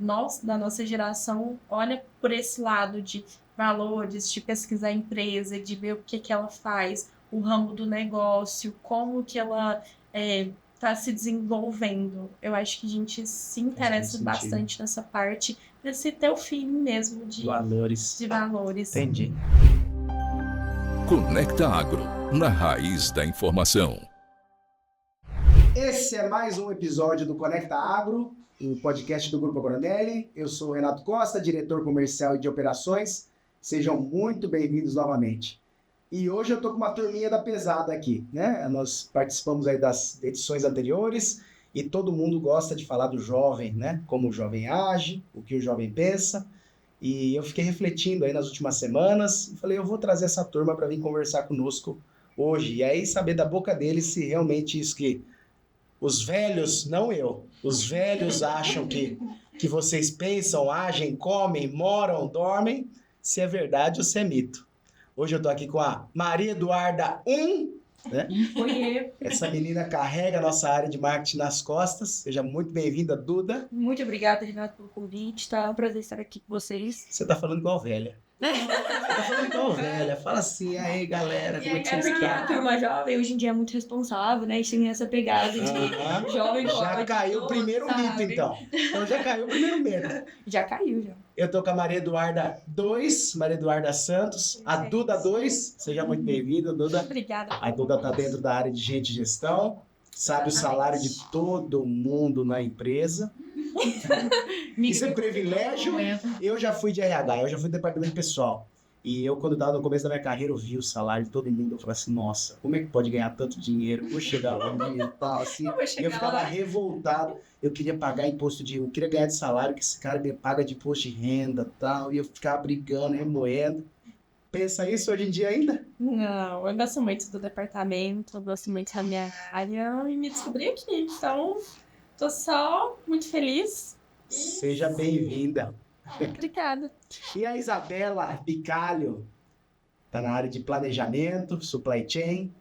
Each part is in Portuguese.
nós, da nossa geração, olha por esse lado de valores, de pesquisar a empresa, de ver o que ela faz, o ramo do negócio, como que ela está se desenvolvendo. Eu acho que a gente se interessa bastante nessa parte, desse teu feeling mesmo de valores. Entendi. Conecta Agro, na raiz da informação. Esse é mais um episódio do Conecta Agro, o podcast do Grupo Agronéli. Eu sou o Renato Costa, diretor comercial e de operações. Sejam muito bem-vindos novamente. E hoje eu tô com uma turminha da pesada aqui, né? Nós participamos aí das edições anteriores e todo mundo gosta de falar do jovem, né? Como o jovem age, o que o jovem pensa. E eu fiquei refletindo aí nas últimas semanas e falei, eu vou trazer essa turma para vir conversar conosco hoje. E aí saber da boca deles se realmente isso que os velhos, não eu, os velhos acham que vocês pensam, agem, comem, moram, dormem, se é verdade ou se é mito. Hoje eu tô aqui com a Maria Eduarda né? Oi. Essa menina carrega a nossa área de marketing nas costas. Seja muito bem-vinda, Duda. Muito obrigada, Renato, pelo convite. Tá um prazer estar aqui com vocês. Você tá falando igual velha. Fala assim, aí galera, como é que vocês estão? A turma jovem hoje em dia é muito responsável, né? A gente tem essa pegada de jovem. Já caiu o primeiro mito, então. Então já caiu o primeiro mito. Já caiu, já. Eu tô com a Maria Eduarda Maria Eduarda Santos, a Duda 2. Seja muito bem-vinda, Duda. Obrigada. A Duda tá dentro da área de gente e gestão, sabe o salário de todo mundo na empresa. Isso é privilégio. Eu já fui de RH, eu já fui do departamento pessoal. E eu, quando estava no começo da minha carreira, eu vi o salário de todo mundo. Eu falei assim, nossa, como é que pode ganhar tanto dinheiro? Vou chegar lá e tal, assim. E eu ficava revoltado. Eu queria pagar imposto eu queria ganhar de salário que esse cara me paga de imposto de renda e tal. E eu ficava brigando, remoendo. Pensa isso hoje em dia ainda? Não, eu gosto muito do departamento, eu gosto muito da minha área e me descobri aqui. Então, tô só muito feliz. Seja bem-vinda. Obrigada. E a Isabela Bicalho, tá na área de planejamento, supply chain,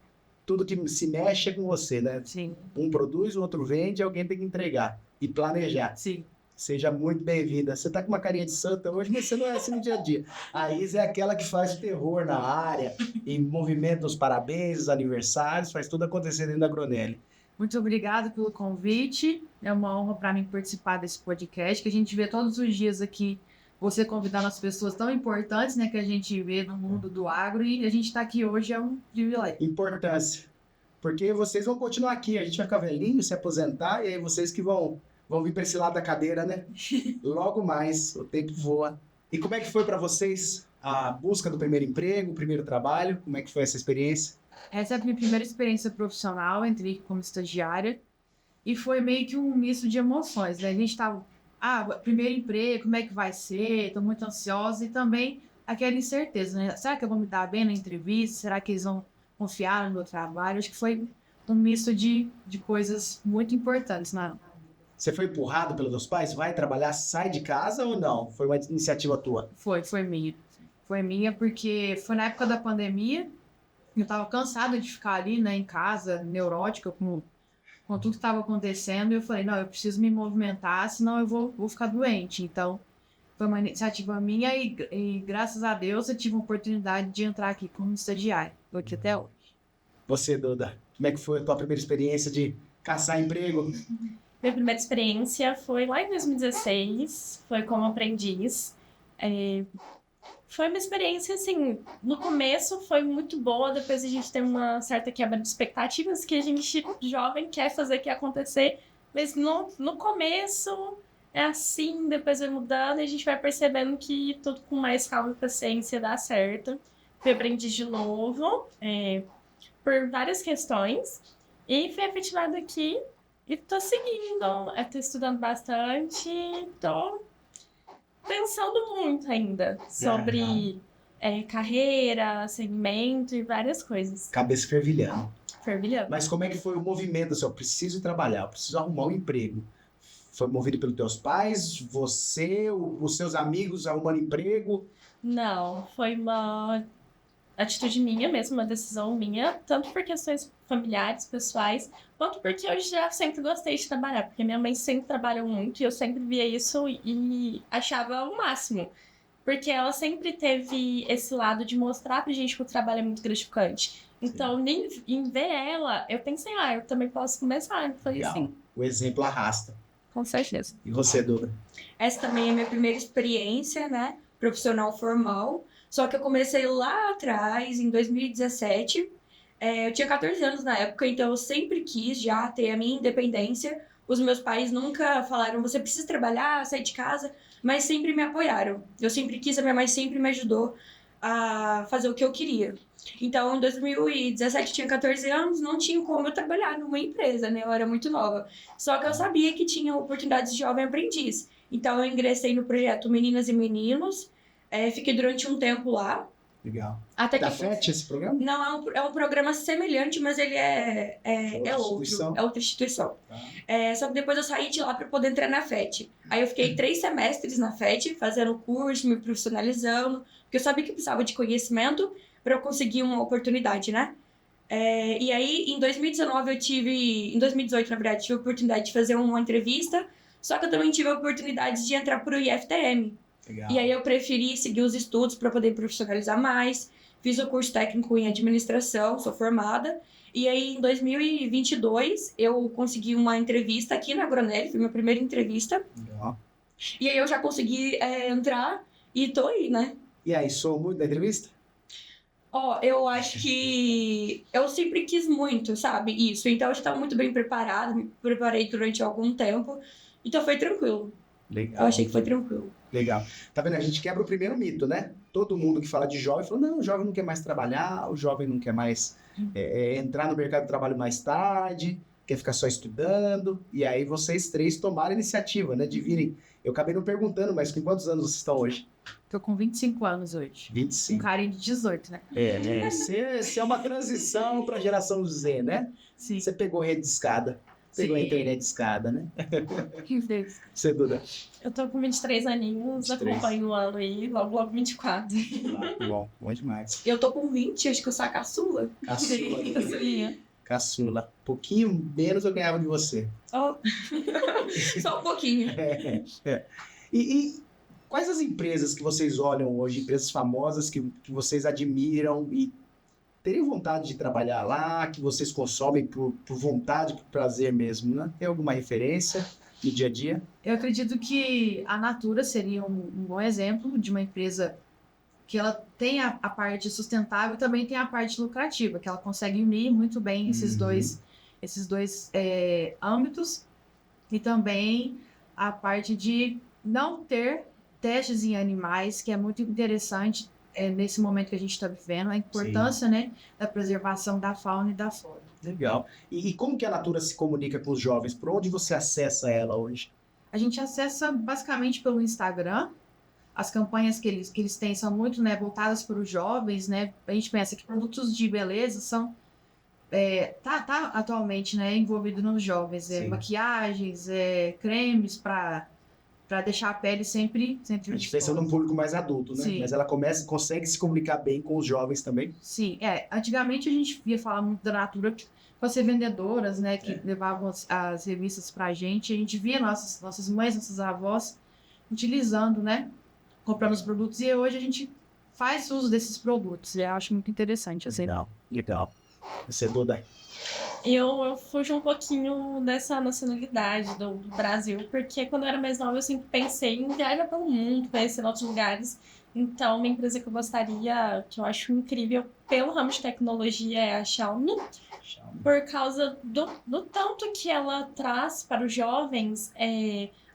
tudo que se mexe é com você, né? Sim. Um produz, o outro vende, alguém tem que entregar e planejar. Sim. Seja muito bem-vinda. Você tá com uma carinha de santa hoje, mas você não é assim no dia a dia. A Isa é aquela que faz terror na área e movimenta os parabéns, os aniversários, faz tudo acontecer dentro da Agronéli. Muito obrigada pelo convite. É uma honra para mim participar desse podcast, que a gente vê todos os dias aqui, você convidando as pessoas tão importantes, né, que a gente vê no mundo do agro, e a gente está aqui hoje é um privilégio. Importância. Porque vocês vão continuar aqui, a gente vai ficar velhinho, se aposentar, e aí vocês que vão vir para esse lado da cadeira, né? Logo mais, o tempo voa. E como é que foi para vocês a busca do primeiro emprego, o primeiro trabalho? Como é que foi essa experiência? Essa é a minha primeira experiência profissional, entrei como estagiária e foi meio que um misto de emoções, né? A gente tava, primeiro emprego, como é que vai ser? Tô muito ansiosa e também aquela incerteza, né? Será que eu vou me dar bem na entrevista? Será que eles vão confiar no meu trabalho? Acho que foi um misto de coisas muito importantes na... Você foi empurrado pelos seus pais? Vai trabalhar, sai de casa ou não? Foi uma iniciativa tua? Foi minha. Foi minha porque foi na época da pandemia. Eu tava cansada de ficar ali, né, em casa, neurótica, com tudo que estava acontecendo. E eu falei, não, eu preciso me movimentar, senão eu vou ficar doente. Então, foi uma iniciativa minha e graças a Deus, eu tive a oportunidade de entrar aqui como estagiária. Estou aqui até hoje. Você, Duda, como é que foi a tua primeira experiência de caçar emprego? Minha primeira experiência foi lá em 2016, foi como aprendiz. Foi uma experiência, assim, no começo foi muito boa, depois a gente tem uma certa quebra de expectativas que a gente, jovem, quer fazer que acontecer, mas no começo é assim, depois vai mudando e a gente vai percebendo que tudo com mais calma e paciência dá certo. Fui aprendiz de novo, por várias questões, e fui efetivada aqui e tô seguindo, tô estudando bastante, tô pensando muito ainda sobre carreira, segmento e várias coisas. Cabeça fervilhando. Fervilhando. Mas como é que foi o movimento? Assim, eu preciso trabalhar, eu preciso arrumar um emprego. Foi movido pelos teus pais? Você, os seus amigos arrumando emprego? Não, foi uma atitude minha mesmo, uma decisão minha, tanto por questões familiares, pessoais, quanto porque eu já sempre gostei de trabalhar, porque minha mãe sempre trabalhou muito e eu sempre via isso e achava o máximo. Porque ela sempre teve esse lado de mostrar pra gente que o trabalho é muito gratificante. Então, nem em ver ela, eu pensei, eu também posso começar. Foi Legal. assim. O exemplo arrasta. Com certeza. E você, Duda? Essa também é a minha primeira experiência, né, profissional formal. Só que eu comecei lá atrás, em 2017. Eu tinha 14 anos na época, então eu sempre quis já ter a minha independência. Os meus pais nunca falaram, você precisa trabalhar, sair de casa, mas sempre me apoiaram. Eu sempre quis, a minha mãe sempre me ajudou a fazer o que eu queria. Então, em 2017, eu tinha 14 anos, não tinha como eu trabalhar numa empresa, né? Eu era muito nova. Só que eu sabia que tinha oportunidades de jovem aprendiz. Então, eu ingressei no projeto Meninas e Meninos, fiquei durante um tempo lá. Legal. Até que Da FET esse programa? Não, é um programa semelhante, mas ele é instituição? outra instituição. Tá. Só que depois eu saí de lá para poder entrar na FET. Aí eu fiquei 3 semestres na FET, fazendo curso, me profissionalizando, porque eu sabia que precisava de conhecimento para eu conseguir uma oportunidade, né? E aí, em 2019, em 2018, na verdade, tive a oportunidade de fazer uma entrevista, só que eu também tive a oportunidade de entrar para o IFTM. Legal. E aí eu preferi seguir os estudos para poder profissionalizar mais. Fiz o curso técnico em administração, sou formada. E aí, em 2022, eu consegui uma entrevista aqui na Agronelli, foi minha primeira entrevista. Legal. E aí eu já consegui entrar e tô aí, né? E aí, sou muito da entrevista? Eu acho que eu sempre quis muito, sabe? Isso. Então eu estava muito bem preparada, me preparei durante algum tempo. Então foi tranquilo. Legal. Eu achei que foi tranquilo. Legal. Tá vendo? A gente quebra o primeiro mito, né? Todo mundo que fala de jovem fala, não, o jovem não quer mais trabalhar, o jovem não quer mais entrar no mercado de trabalho mais tarde, quer ficar só estudando. E aí vocês 3 tomaram a iniciativa, né? De virem. Eu acabei não perguntando, mas com quantos anos vocês estão hoje? Tô com 25 anos hoje. 25. Um carinho de 18, né? Né? Você é uma transição para a geração Z, né? Sim. Você pegou rede de escada. Pegou a Sim. internet de escada, né? Que Deus. Você, Duda? Eu tô com 23 aninhos, 23. acompanho o ano aí, logo 24. Bom demais. Eu tô com 20, acho que eu sou a caçula. Caçula. Caçula. Pouquinho menos eu ganhava de você. Só um pouquinho. E quais as empresas que vocês olham hoje, empresas famosas que vocês admiram e teriam vontade de trabalhar lá, que vocês consomem por vontade, por prazer mesmo, né? Tem alguma referência no dia a dia? Eu acredito que a Natura seria um bom exemplo de uma empresa que ela tem a parte sustentável e também tem a parte lucrativa, que ela consegue unir muito bem esses dois âmbitos, e também a parte de não ter testes em animais, que é muito interessante nesse momento que a gente está vivendo, a importância, né, da preservação da fauna e da flora. Legal. E como que a Natura se comunica com os jovens? Por onde você acessa ela hoje? A gente acessa basicamente pelo Instagram. As campanhas que eles têm são muito, né, voltadas para os jovens, né? A gente pensa que produtos de beleza são tá atualmente, né, envolvido nos jovens, maquiagens, cremes para deixar a pele sempre A gente pensa num público mais adulto, né? Sim. Mas ela consegue se comunicar bem com os jovens também. Sim, antigamente a gente via falar muito da Natura com as revendedoras, né, que levavam as revistas pra gente. A gente via nossas mães, nossas avós utilizando, né, comprando os produtos, e hoje a gente faz uso desses produtos. Eu acho muito interessante, assim. Legal. Você, Duda? Eu fujo um pouquinho dessa nacionalidade do Brasil, porque quando eu era mais nova eu sempre pensei em viajar pelo mundo, conhecer outros lugares. Então, uma empresa que eu gostaria, que eu acho incrível pelo ramo de tecnologia, é a Xiaomi, por causa do tanto que ela traz para os jovens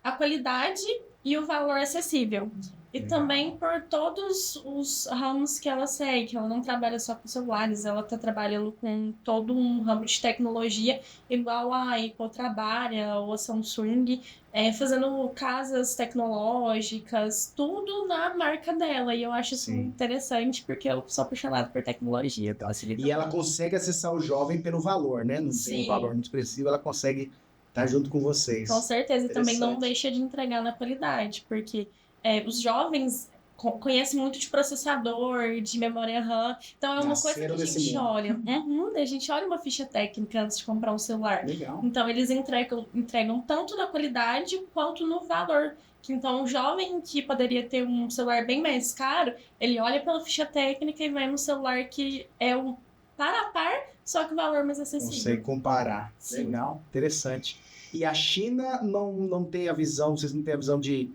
a qualidade e o valor acessível. E também por todos os ramos que ela segue, que ela não trabalha só com celulares, ela está trabalhando com todo um ramo de tecnologia, igual a Apple trabalha, ou a Samsung, fazendo casas tecnológicas, tudo na marca dela. E eu acho isso interessante, porque eu sou apaixonada por tecnologia. E ela consegue acessar o jovem pelo valor, né? Não tem um valor muito expressivo, ela consegue estar junto com vocês. Com certeza, e também não deixa de entregar na qualidade, porque os jovens, conhece muito de processador, de memória RAM. Então é uma coisa que Nasceram a nesse gente mundo. olha. A gente olha uma ficha técnica antes de comprar um celular. Legal. Então eles entregam tanto na qualidade quanto no valor. Então um jovem que poderia ter um celular bem mais caro, ele olha pela ficha técnica e vai no celular que é um par a par, só que o valor mais acessível. Consegue comparar. Sim. Legal, interessante. E a China não tem a visão, vocês não têm a visão de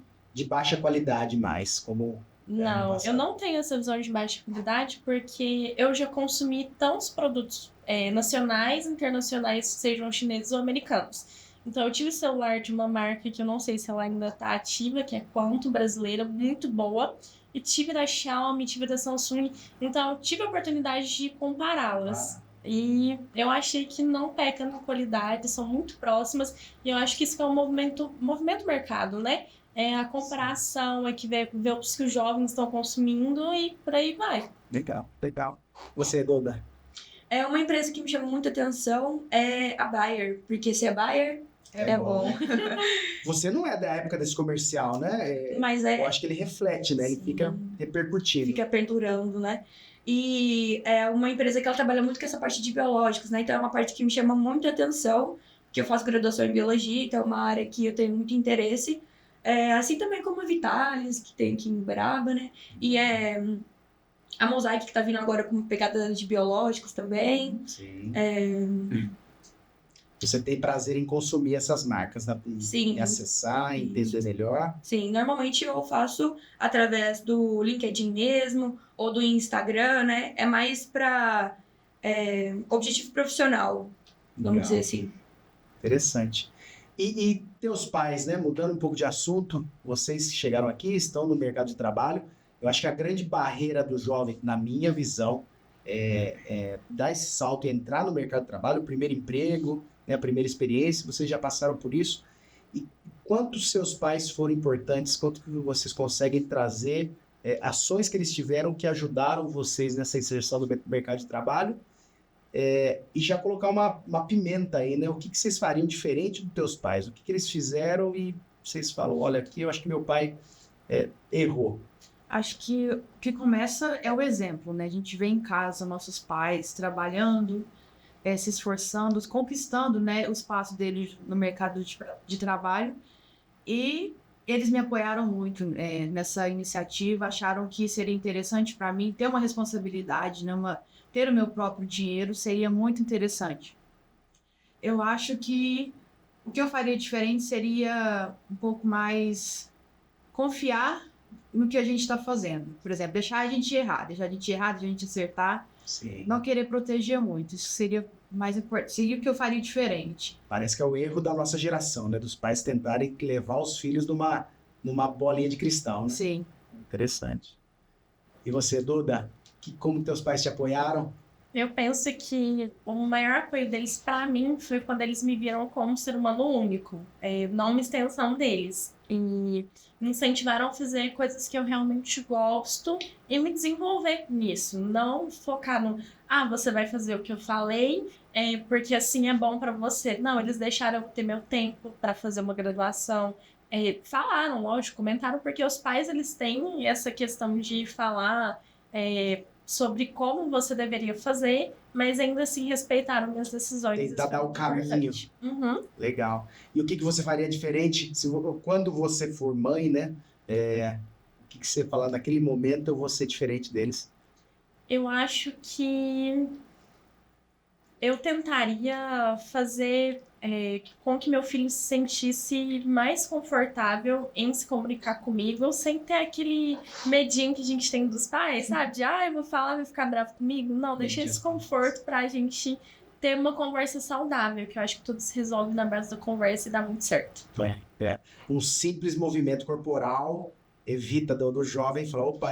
baixa qualidade mais, como... Não, passado. eu não tenho essa visão de baixa qualidade porque eu já consumi tantos produtos nacionais, internacionais, sejam chineses ou americanos. Então eu tive celular de uma marca que eu não sei se ela ainda está ativa, que é Quanto, brasileira, muito boa. E tive da Xiaomi, tive da Samsung. Então eu tive a oportunidade de compará-las. E eu achei que não peca na qualidade, são muito próximas. E eu acho que isso que é um movimento mercado, né? É a comparação, é que ver os que os jovens estão consumindo e por aí vai. Legal, legal. Você, Duda? É uma empresa que me chama muita atenção, é a Bayer, porque se é Bayer, é bom. Você não é da época desse comercial, né? Mas Eu acho que ele reflete, né? Ele Sim. fica repercutindo. Fica pendurando, né? E é uma empresa que ela trabalha muito com essa parte de biológicos, né? Então é uma parte que me chama muito atenção, porque eu faço graduação em biologia, então é uma área que eu tenho muito interesse. Assim também como a Vitalis, que tem aqui em Uberaba, né? E a Mosaic, que tá vindo agora com pegada de biológicos também. Sim. Você tem prazer em consumir essas marcas, né? Sim. Em acessar, em entender melhor. Sim, normalmente eu faço através do LinkedIn mesmo, ou do Instagram, né? É mais para objetivo profissional, vamos Legal. dizer assim. Interessante. E teus pais, né? Mudando um pouco de assunto, vocês que chegaram aqui, estão no mercado de trabalho. Eu acho que a grande barreira do jovem, na minha visão, é dar esse salto e entrar no mercado de trabalho, o primeiro emprego, né, a primeira experiência. Vocês já passaram por isso. E quanto seus pais foram importantes, quanto que vocês conseguem trazer ações que eles tiveram que ajudaram vocês nessa inserção do mercado de trabalho? E já colocar uma pimenta aí, né? O que vocês fariam diferente dos teus pais? O que eles fizeram e vocês falam, olha, aqui eu acho que meu pai errou. Acho que o que começa é o exemplo, né? A gente vê em casa nossos pais trabalhando, se esforçando, conquistando, né, o espaço deles no mercado de trabalho. E eles me apoiaram muito nessa iniciativa, acharam que seria interessante para mim ter uma responsabilidade, né, ter o meu próprio dinheiro seria muito interessante. Eu acho que o que eu faria diferente seria um pouco mais confiar no que a gente está fazendo. Por exemplo, deixar a gente errar, deixa a gente acertar. Sim. Não querer proteger muito. Isso seria mais importante. Seria o que eu faria diferente. Parece que é o erro da nossa geração, né? Dos pais tentarem levar os filhos numa bolinha de cristal, né? Sim. Interessante. E você, Duda? Como teus pais te apoiaram? Eu penso que o maior apoio deles para mim foi quando eles me viram como um ser humano único, não uma extensão deles. E me incentivaram a fazer coisas que eu realmente gosto e me desenvolver nisso. Não focar no, você vai fazer o que eu falei, porque assim é bom para você. Não, eles deixaram eu ter meu tempo para fazer uma graduação. Falaram, lógico, comentaram, porque os pais eles têm essa questão de falar sobre como você deveria fazer, mas ainda assim respeitaram minhas decisões. Tentar dar o caminho. Uhum. Legal. E o que você faria diferente quando você for mãe, né? O que você falar naquele momento eu vou ser diferente deles? Eu acho que eu tentaria fazer com que meu filho se sentisse mais confortável em se comunicar comigo, sem ter aquele medinho que a gente tem dos pais, sabe? De, eu vou falar, vai ficar bravo comigo. Não, deixa esse conforto pra gente ter uma conversa saudável, que eu acho que tudo se resolve na base da conversa e dá muito certo. Um simples movimento corporal evita do jovem falar, opa,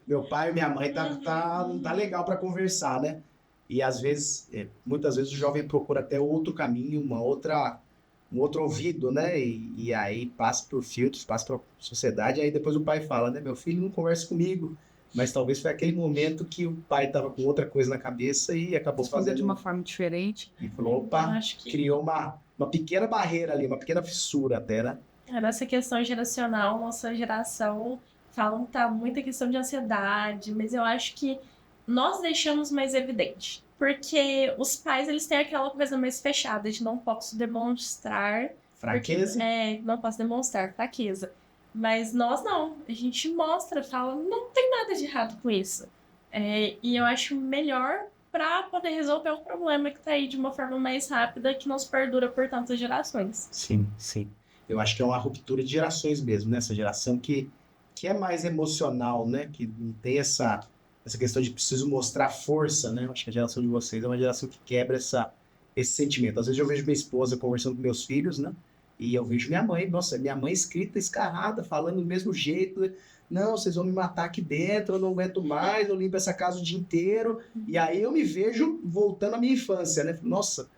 meu pai e minha mãe não tá legal para conversar, né? E às vezes, muitas vezes o jovem procura até outro caminho, um outro ouvido, né? E aí passa por filtros, passa por sociedade, aí depois o pai fala, né? Meu filho não conversa comigo, mas talvez foi aquele momento que o pai estava com outra coisa na cabeça e acabou fazendo de uma forma diferente. E falou, opa, criou uma pequena barreira ali, uma pequena fissura até, né? Nessa questão geracional, nossa geração falam que tá muita questão de ansiedade, mas eu acho que nós deixamos mais evidente. Porque os pais, eles têm aquela coisa mais fechada de não posso demonstrar... Fraqueza? Não posso demonstrar fraqueza. Mas nós não. A gente mostra, fala, não tem nada de errado com isso. E eu acho melhor para poder resolver o problema que tá aí de uma forma mais rápida, que não se perdura por tantas gerações. Sim, sim. Eu acho que é uma ruptura de gerações mesmo, né? Essa geração que é mais emocional, né? Que não tem essa questão de preciso mostrar força, né? Eu acho que a geração de vocês é uma geração que quebra esse sentimento. Às vezes eu vejo minha esposa conversando com meus filhos, né? E eu vejo minha mãe, nossa, minha mãe escrita, escarrada, falando do mesmo jeito, né? Não, vocês vão me matar aqui dentro, eu não aguento mais, eu limpo essa casa o dia inteiro. E aí eu me vejo voltando à minha infância, né? Nossa,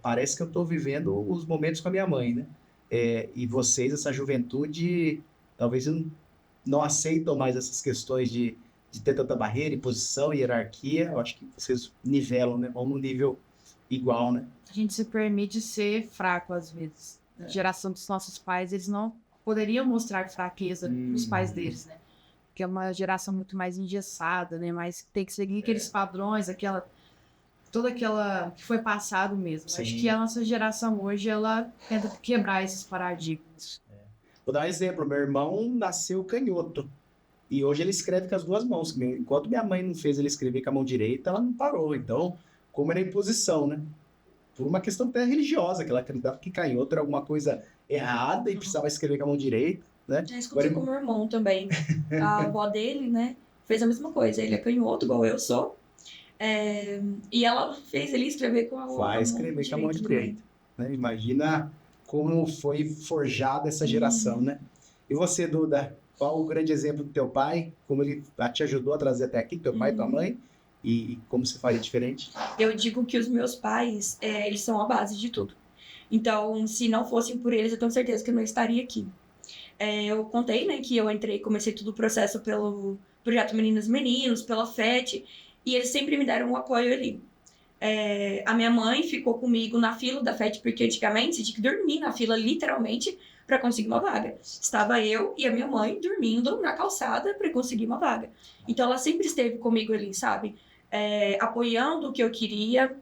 parece que eu estou vivendo os momentos com a minha mãe, né? E vocês, essa juventude, talvez não aceitam mais essas questões de ter tanta barreira, imposição, hierarquia. Eu acho que vocês nivelam, né? Vão num nível igual, né? A gente se permite ser fraco às vezes. A geração dos nossos pais, eles não poderiam mostrar fraqueza pros pais deles, né? Porque é uma geração muito mais engessada, né? Mas tem que seguir aqueles padrões, toda aquela que foi passado mesmo. Sim. Acho que a nossa geração hoje, ela tenta quebrar esses paradigmas. Vou dar um exemplo. Meu irmão nasceu canhoto. E hoje ele escreve com as duas mãos. Enquanto minha mãe não fez ele escrever com a mão direita, ela não parou. Então, como era imposição, né? Por uma questão até religiosa, que ela acreditava que canhoto era alguma coisa errada e precisava escrever com a mão direita, né? Já escutei com o meu irmão também. A avó dele, né, fez a mesma coisa. Ele é canhoto, igual eu sou. E ela fez ele escrever com a mão Vai escrever com a mão direita. Né? Imagina como foi forjada essa geração, né? E você, Duda, qual o grande exemplo do teu pai? Como ele te ajudou a trazer até aqui, teu pai e tua mãe? E como você faria diferente? Eu digo que os meus pais, eles são a base de tudo. Então, se não fossem por eles, eu tenho certeza que eu não estaria aqui. Eu contei, né, que eu comecei todo o processo pelo Projeto Meninas e Meninos, pela FET, e eles sempre me deram um apoio ali. A minha mãe ficou comigo na fila da FET, porque antigamente você tinha que dormir na fila, literalmente, para conseguir uma vaga. Estava eu e a minha mãe dormindo na calçada para conseguir uma vaga. Então, ela sempre esteve comigo ali, sabe? Apoiando o que eu queria,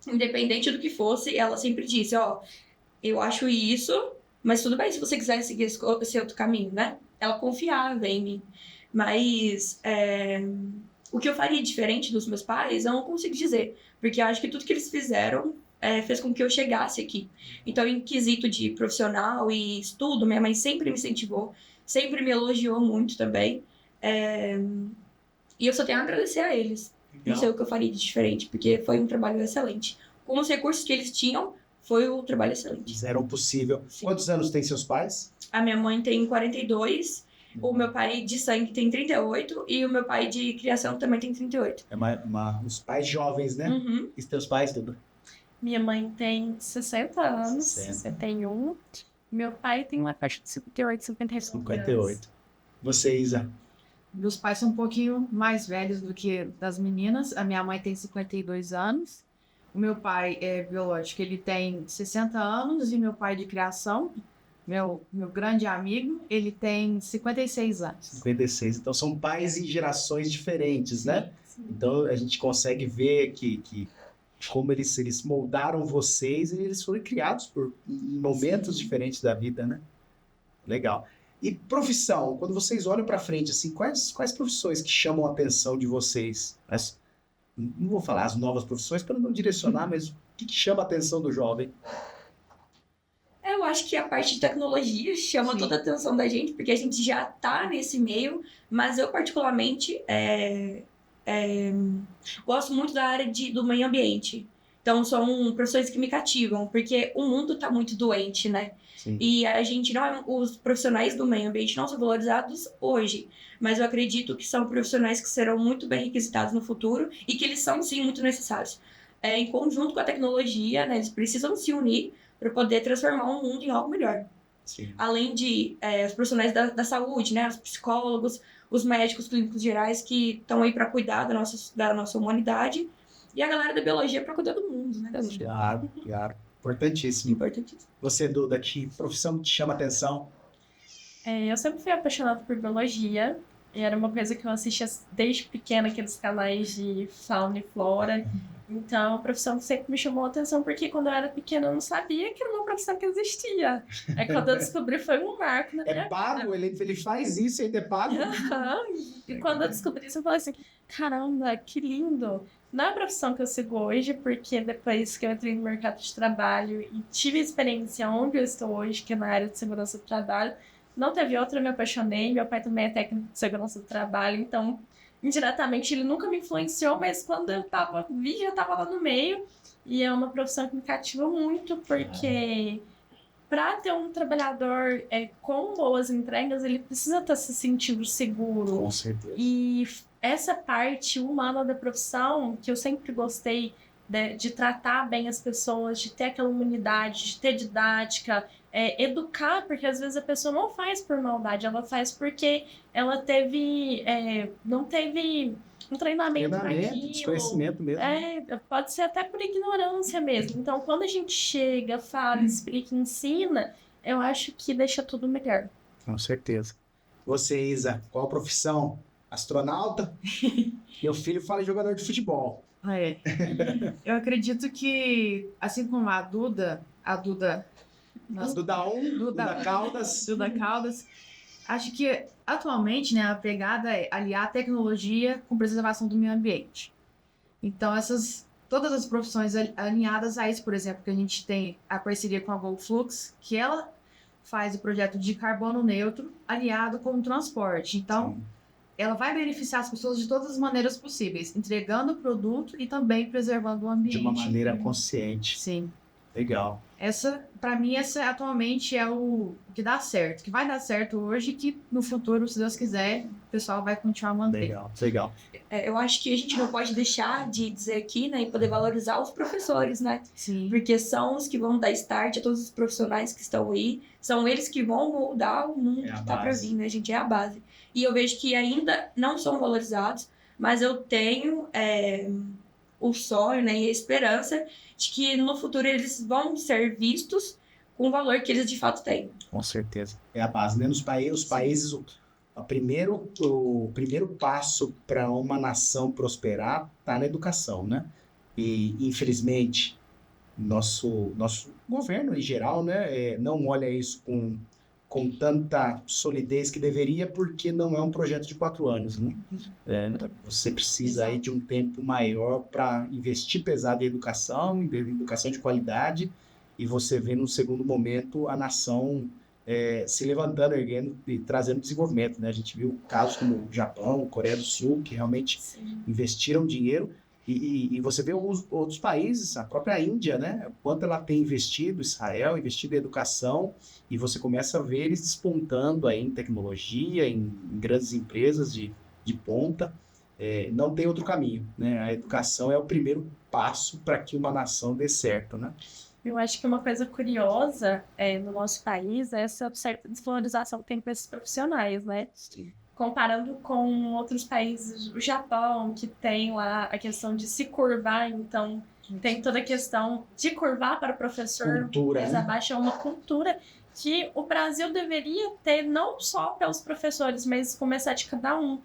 independente do que fosse. Ela sempre disse, eu acho isso, mas tudo bem se você quiser seguir esse outro caminho, né? Ela confiava em mim. Mas o que eu faria diferente dos meus pais, eu não consigo dizer. Porque eu acho que tudo que eles fizeram fez com que eu chegasse aqui. Então, em quesito de profissional e estudo, minha mãe sempre me incentivou, sempre me elogiou muito também. E eu só tenho a agradecer a eles. Não sei o que eu faria de diferente, porque foi um trabalho excelente. Com os recursos que eles tinham, foi um trabalho excelente. Fizeram o possível. Sim. Quantos anos tem seus pais? A minha mãe tem 42, o meu pai de sangue tem 38 e o meu pai de criação também tem 38. Os pais jovens, né? Uhum. E teus pais, tudo? Minha mãe tem 60 anos, 61. Meu pai tem uma faixa de 58, 58. Você, Isa? Meus pais são um pouquinho mais velhos do que das meninas. A minha mãe tem 52 anos. O meu pai é biológico, ele tem 60 anos. E meu pai de criação, meu grande amigo, ele tem 56 anos. 56. Então são pais em gerações diferentes, né? Sim. Então a gente consegue ver que como eles moldaram vocês e eles foram criados por momentos diferentes da vida, né? Legal. E profissão, quando vocês olham para frente, assim, quais profissões que chamam a atenção de vocês? Não vou falar as novas profissões para não direcionar, mas o que chama a atenção do jovem? Eu acho que a parte de tecnologia chama toda a atenção da gente, porque a gente já está nesse meio, mas eu particularmente gosto muito da área do meio ambiente. Então, são profissões que me cativam, porque o mundo está muito doente, né? Sim. E a gente os profissionais do meio ambiente não são valorizados hoje, mas eu acredito que são profissionais que serão muito bem requisitados no futuro e que eles são, sim, muito necessários. Em conjunto com a tecnologia, né, eles precisam se unir para poder transformar o mundo em algo melhor. Sim. Além de os profissionais da saúde, né, os psicólogos, os médicos clínicos gerais que estão aí para cuidar da nossa humanidade, e a galera da biologia para cuidar do mundo, né? Claro. Importantíssimo. Importantíssimo. Você, Duda, que profissão te chama a atenção? Eu sempre fui apaixonada por biologia. E era uma coisa que eu assistia desde pequena, aqueles canais de fauna e flora. Então, a profissão sempre me chamou a atenção, porque quando eu era pequena eu não sabia que era uma profissão que existia. Aí quando eu descobri foi um marco na minha É pago? Ele faz isso e ainda é pago? Aham. E quando eu descobri isso, eu falei assim, caramba, que lindo. Não é a profissão que eu sigo hoje, porque depois que eu entrei no mercado de trabalho e tive experiência onde eu estou hoje, que é na área de segurança do trabalho, não teve outra, eu me apaixonei. Meu pai também é técnico de segurança do trabalho, então, indiretamente, ele nunca me influenciou, mas quando eu já estava lá no meio. E é uma profissão que me cativa muito, porque para ter um trabalhador com boas entregas, ele precisa estar se sentindo seguro. Com certeza. E essa parte humana da profissão, que eu sempre gostei de tratar bem as pessoas, de ter aquela humanidade, de ter didática, educar, porque às vezes a pessoa não faz por maldade, ela faz porque ela não teve um treinamento para aquilo. Desconhecimento mesmo. Pode ser até por ignorância mesmo. Então, quando a gente chega, fala, explica, ensina, eu acho que deixa tudo melhor. Com certeza. Você, Isa, qual profissão? Astronauta? Meu filho fala em jogador de futebol. Eu acredito que, assim como a Duda... Duda 1, Duda Caldas. Duda Caldas, acho que atualmente, né, a pegada é aliar a tecnologia com preservação do meio ambiente. Então, todas as profissões alinhadas a isso, por exemplo, que a gente tem a parceria com a Volflux, que ela faz o projeto de carbono neutro aliado com o transporte. Então, sim, ela vai beneficiar as pessoas de todas as maneiras possíveis, entregando o produto e também preservando o ambiente. De uma maneira consciente. Sim. Legal. Para mim, essa atualmente é o que dá certo, que vai dar certo hoje, que no futuro, se Deus quiser, o pessoal vai continuar mantendo. Legal. Eu acho que a gente não pode deixar de dizer aqui, né, e poder valorizar os professores, né? Sim. Porque são os que vão dar start a todos os profissionais que estão aí, são eles que vão moldar o mundo que tá pra vir, né, gente? É a base. E eu vejo que ainda não são valorizados, mas eu tenho o sonho, né, e a esperança de que no futuro eles vão ser vistos com o valor que eles de fato têm. Com certeza. É a base, né? Os países, o primeiro passo para uma nação prosperar está na educação, né? E, infelizmente, nosso governo em geral, né, não olha isso com tanta solidez que deveria, porque não é um projeto de 4 anos, né? Você precisa aí de um tempo maior para investir pesado em educação de qualidade, e você vê no segundo momento a nação se levantando, erguendo e trazendo desenvolvimento, né? A gente viu casos como o Japão, Coreia do Sul, que realmente investiram dinheiro, e você vê outros países, a própria Índia, né? O quanto ela tem investido, Israel, investido em educação, e você começa a ver eles despontando aí em tecnologia, em grandes empresas de ponta. Não tem outro caminho, né? A educação é o primeiro passo para que uma nação dê certo, né? Eu acho que uma coisa curiosa no nosso país é essa certa desvalorização que tem com esses profissionais, né? Sim. Comparando com outros países, o Japão, que tem lá a questão de se curvar, então tem toda a questão de curvar para o professor, mas abaixo é uma cultura que o Brasil deveria ter, não só pelos professores, mas começar de cada um.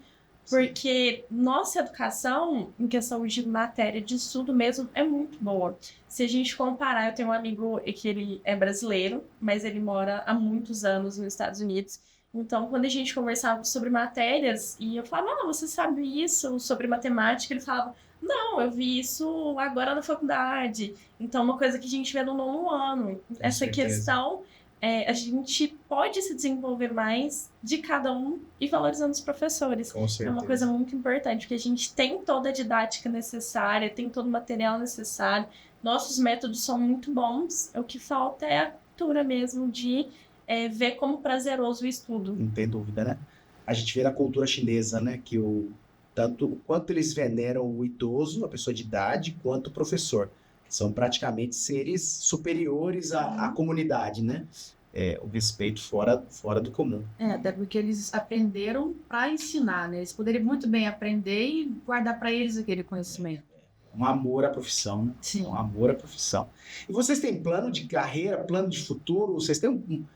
Porque nossa educação, em questão de matéria, de estudo mesmo, é muito boa. Se a gente comparar, eu tenho um amigo que ele é brasileiro, mas ele mora há muitos anos nos Estados Unidos. Então, quando a gente conversava sobre matérias, e eu falava, você sabe isso sobre matemática? Ele falava, não, eu vi isso agora na faculdade. Então, uma coisa que a gente vê no 9º ano. Essa questão, a gente pode se desenvolver mais de cada um e valorizando os professores. Com certeza. É uma coisa muito importante, porque a gente tem toda a didática necessária, tem todo o material necessário. Nossos métodos são muito bons. O que falta é a cultura mesmo de ver como prazeroso o estudo. Não tem dúvida, né? A gente vê na cultura chinesa, né, que tanto quanto eles veneram o idoso, a pessoa de idade, quanto o professor. São praticamente seres superiores à comunidade, né? O respeito fora do comum. Até porque eles aprenderam para ensinar, né? Eles poderiam muito bem aprender e guardar para eles aquele conhecimento. Um amor à profissão, né? Sim. Um amor à profissão. E vocês têm plano de carreira, plano de futuro? Vocês têm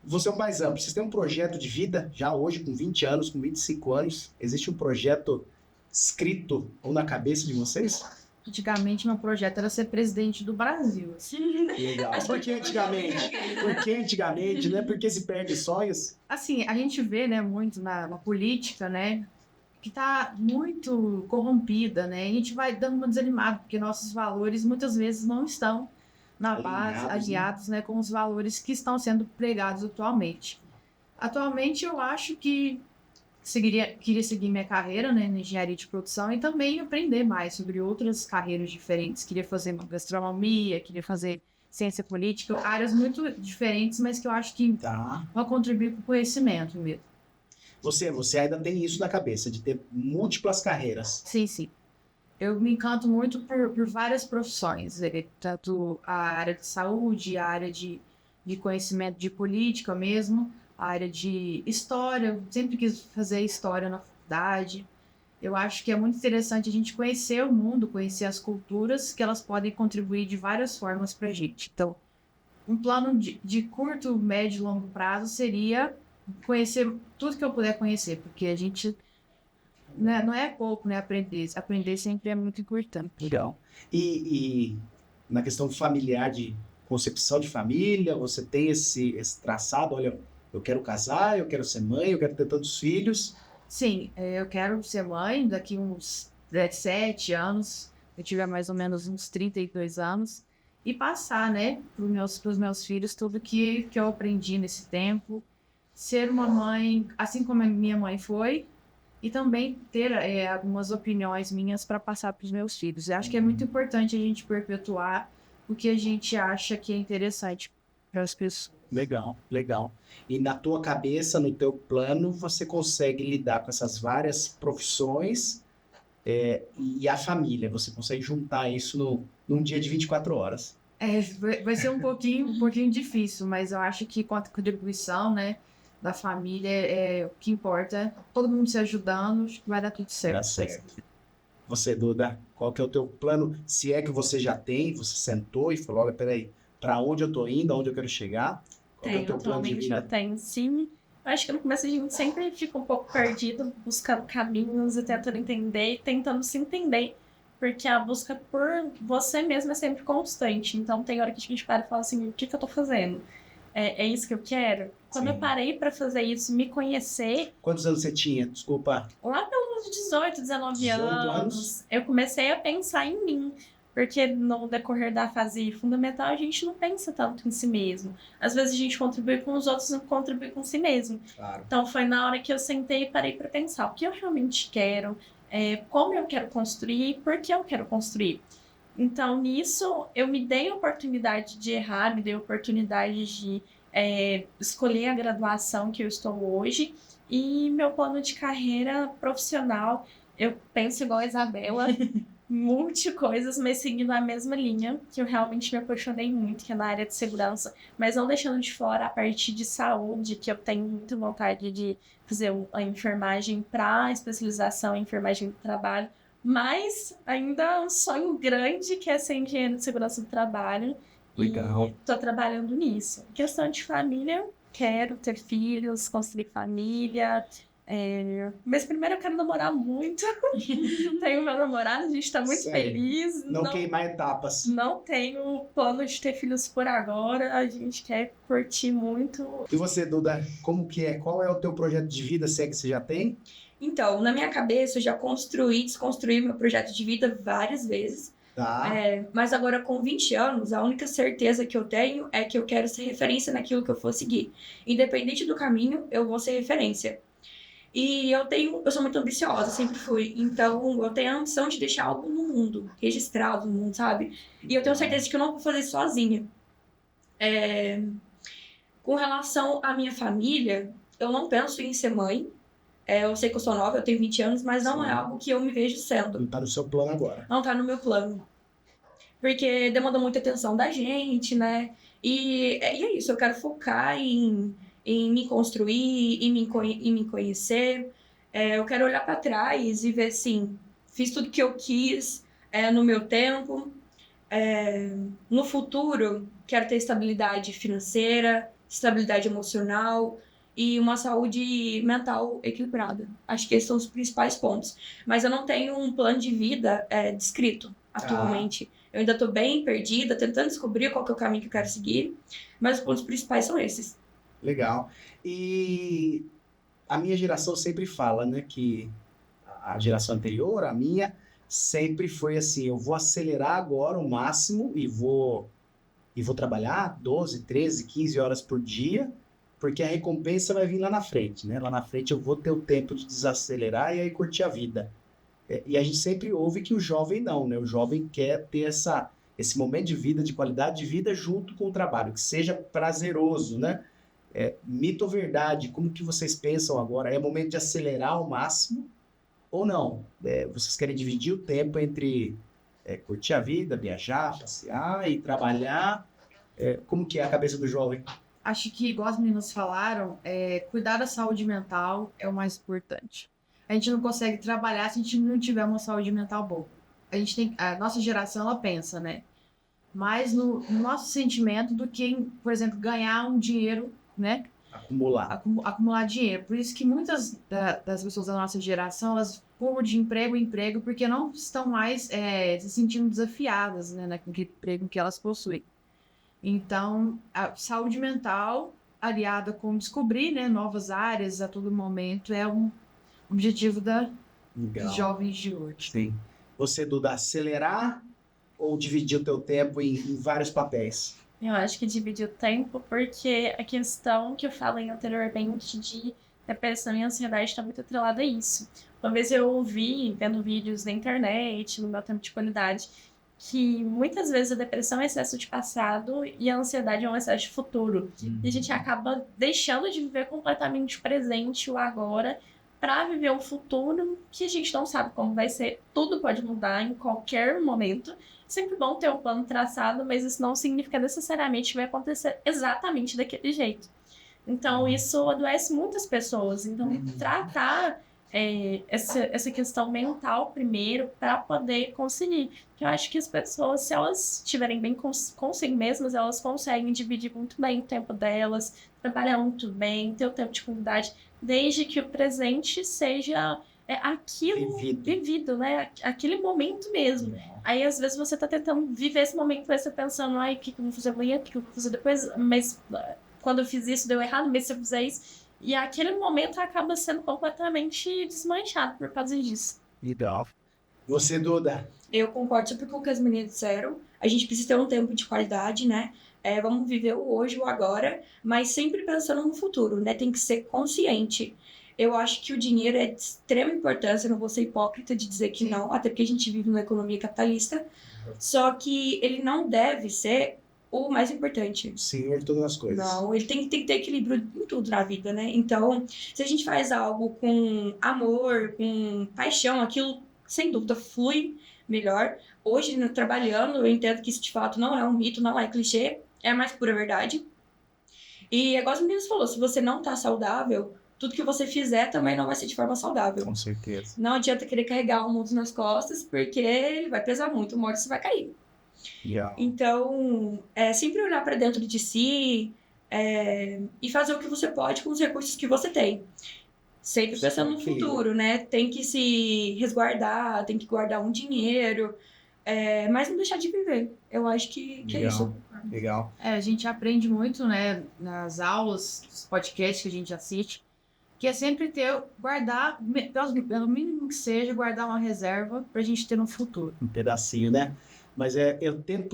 Você é um mais amplo. Vocês têm um projeto de vida, já hoje, com 20 anos, com 25 anos. Existe um projeto escrito ou na cabeça de vocês? Antigamente, meu projeto era ser presidente do Brasil. Legal. Por que antigamente? Por que antigamente, né? Por que se perde sonhos? Assim, a gente vê, né, muito na política, né, que tá muito corrompida, né? E a gente vai dando uma desanimada, porque nossos valores muitas vezes não estão na base, alinhados, né, com os valores que estão sendo pregados atualmente. Atualmente, eu acho que queria seguir minha carreira, né, na engenharia de produção e também aprender mais sobre outras carreiras diferentes. Queria fazer gastronomia, queria fazer ciência política, áreas muito diferentes, mas que eu acho que vão contribuir para o conhecimento mesmo. Você ainda tem isso na cabeça, de ter múltiplas carreiras. Sim, sim. Eu me encanto muito por várias profissões, tanto a área de saúde, a área de conhecimento de política mesmo, a área de história. Eu sempre quis fazer história na faculdade. Eu acho que é muito interessante a gente conhecer o mundo, conhecer as culturas, que elas podem contribuir de várias formas para a gente. Então, um plano de curto, médio e longo prazo seria conhecer tudo que eu puder conhecer, porque a gente... né, não é pouco, né? Aprender sempre é muito importante. Legal. E na questão familiar, de concepção de família, você tem esse traçado, olha, eu quero casar, eu quero ser mãe, eu quero ter tantos filhos. Sim, eu quero ser mãe daqui uns 17 anos, eu tiver mais ou menos uns 32 anos, e passar, né, pros meus filhos tudo que eu aprendi nesse tempo. Ser uma mãe, assim como a minha mãe foi, e também ter algumas opiniões minhas para passar para os meus filhos. Eu acho que é muito importante a gente perpetuar o que a gente acha que é interessante para as pessoas. Legal, legal. E na tua cabeça, no teu plano, você consegue lidar com essas várias profissões e a família. Você consegue juntar isso num dia de 24 horas. Vai ser um pouquinho difícil, mas eu acho que com a contribuição, né, da família, o que importa, todo mundo se ajudando, acho que vai dar tudo certo. Dá certo. Você, Duda, qual que é o teu plano? Se é que você já tem, você sentou e falou, olha, peraí, para onde eu tô indo, aonde eu quero chegar? Qual que é o teu plano de Atualmente vida? eu tenho, sim. Eu acho que no começo a gente sempre fica um pouco perdido, buscando caminhos e tentando entender, e tentando se entender. Porque a busca por você mesmo é sempre constante. Então tem hora que a gente para e fala assim, o que eu tô fazendo? É isso que eu quero? Quando Sim. eu parei pra fazer isso, me conhecer, Quantos anos você tinha? Desculpa. lá pelos 18, 19 18 anos, eu comecei a pensar em mim. Porque no decorrer da fase fundamental, a gente não pensa tanto em si mesmo. Às vezes a gente contribui com os outros e não contribui com si mesmo. Claro. Então foi na hora que eu sentei e parei para pensar o que eu realmente quero, como eu quero construir e por que eu quero construir. Então nisso eu me dei a oportunidade de errar, me dei a oportunidade de escolher a graduação que eu estou hoje. E meu plano de carreira profissional, eu penso igual a Isabela, coisas, mas seguindo a mesma linha, que eu realmente me apaixonei muito, que é na área de segurança, mas não deixando de fora a parte de saúde, que eu tenho muita vontade de fazer a enfermagem para especialização em enfermagem do trabalho, mas ainda um sonho grande que é ser engenheiro de segurança do trabalho. Legal. E tô trabalhando nisso. Questão de família, quero ter filhos, construir família. Mas primeiro eu quero namorar muito. Tenho meu namorado, a gente tá muito Sério? feliz. Não queimar etapas. Não tenho plano de ter filhos por agora. A gente quer curtir muito. E você, Duda, como que é? Qual é o teu projeto de vida, se é que você já tem? Então, na minha cabeça, eu já construí, desconstruí meu projeto de vida várias vezes. Tá. Mas agora, com 20 anos, a única certeza que eu tenho é que eu quero ser referência naquilo que eu for seguir. Independente do caminho, eu vou ser referência. E eu sou muito ambiciosa, sempre fui. Então, eu tenho a ambição de deixar algo no mundo, registrado no mundo, sabe? E eu tenho certeza que eu não vou fazer sozinha. Com relação à minha família, eu não penso em ser mãe. Eu sei que eu sou nova, eu tenho 20 anos, mas não é algo que eu me vejo sendo. Não tá no seu plano agora. Não tá no meu plano. Porque demanda muita atenção da gente, né? E é isso, eu quero focar em me construir, em me conhecer. Eu quero olhar para trás e ver, assim, fiz tudo que eu quis no meu tempo. No futuro, quero ter estabilidade financeira, estabilidade emocional e uma saúde mental equilibrada. Acho que esses são os principais pontos. Mas eu não tenho um plano de vida descrito atualmente. Eu ainda estou bem perdida, tentando descobrir qual que é o caminho que eu quero seguir, mas os pontos principais são esses. Legal. E a minha geração sempre fala, né, que a geração anterior, a minha, sempre foi assim, eu vou acelerar agora o máximo e vou trabalhar 12, 13, 15 horas por dia, porque a recompensa vai vir lá na frente, né? Lá na frente eu vou ter o tempo de desacelerar e aí curtir a vida. E a gente sempre ouve que o jovem não, né? O jovem quer ter esse momento de vida, de qualidade de vida junto com o trabalho, que seja prazeroso, né? Mito ou verdade? Como que vocês pensam agora? É momento de acelerar ao máximo ou não? Vocês querem dividir o tempo entre curtir a vida, viajar, passear e trabalhar? Como que é a cabeça do jovem? Acho que, igual as meninas falaram, cuidar da saúde mental é o mais importante. A gente não consegue trabalhar se a gente não tiver uma saúde mental boa. A nossa geração, ela pensa, né? Mais no nosso sentimento do que em, por exemplo, ganhar um dinheiro, né? Acumular dinheiro. Por isso que muitas das pessoas da nossa geração, elas pulam de emprego em emprego porque não estão mais se sentindo desafiadas, né, naquele emprego que elas possuem. Então, a saúde mental, aliada com descobrir, né, novas áreas a todo momento, é um objetivo dos jovens de hoje. Sim. Você, Duda, acelerar ou dividir o teu tempo em vários papéis? Eu acho que dividir o tempo, porque a questão que eu falei anteriormente de depressão e ansiedade está muito atrelada a isso. Uma vez eu ouvi, vendo vídeos na internet, no meu tempo de qualidade, que muitas vezes a depressão é excesso de passado e a ansiedade é um excesso de futuro. E a gente acaba deixando de viver completamente o presente, o agora, para viver um futuro que a gente não sabe como vai ser. Tudo pode mudar em qualquer momento. Sempre bom ter um plano traçado, mas isso não significa necessariamente que vai acontecer exatamente daquele jeito. Então, isso adoece muitas pessoas. Então, tratar essa questão mental primeiro para poder conseguir. Eu acho que as pessoas, se elas estiverem bem consigo mesmas, elas conseguem dividir muito bem o tempo delas, trabalhar muito bem, ter o tempo de qualidade, desde que o presente seja aquilo vivido, né? Aquele momento mesmo. Aí, às vezes, você tá tentando viver esse momento, vai você pensando, o que eu vou fazer amanhã, o que eu vou fazer depois, mas quando eu fiz isso deu errado, mas se eu fizer isso... E aquele momento acaba sendo completamente desmanchado por causa disso. Legal. Você, Duda? Eu concordo super com o que as meninas disseram. A gente precisa ter um tempo de qualidade, né? Vamos viver o hoje, o agora, mas sempre pensando no futuro, né? Tem que ser consciente. Eu acho que o dinheiro é de extrema importância, não vou ser hipócrita de dizer que não, até porque a gente vive numa economia capitalista, só que ele não deve ser o mais importante. Senhor de todas as coisas. Não, ele tem que ter equilíbrio em tudo na vida, né? Então, se a gente faz algo com amor, com paixão, aquilo, sem dúvida, flui melhor. Hoje, trabalhando, eu entendo que isso, de fato, não é um mito, não é clichê, é a mais pura verdade. E, igual as meninas falou, se você não tá saudável, tudo que você fizer também não vai ser de forma saudável. Com certeza. Não adianta querer carregar o mundo nas costas, porque ele vai pesar muito, uma hora você vai cair. Yeah. Então, sempre olhar para dentro de si e fazer o que você pode com os recursos que você tem. Sempre pensando no futuro, né? Tem que se resguardar, tem que guardar um dinheiro, mas não deixar de viver. Eu acho que é isso. Legal. A gente aprende muito, né, nas aulas, nos podcasts que a gente assiste, que é sempre guardar, pelo mínimo que seja, guardar uma reserva pra gente ter no futuro. Um pedacinho, né? Mas eu tenho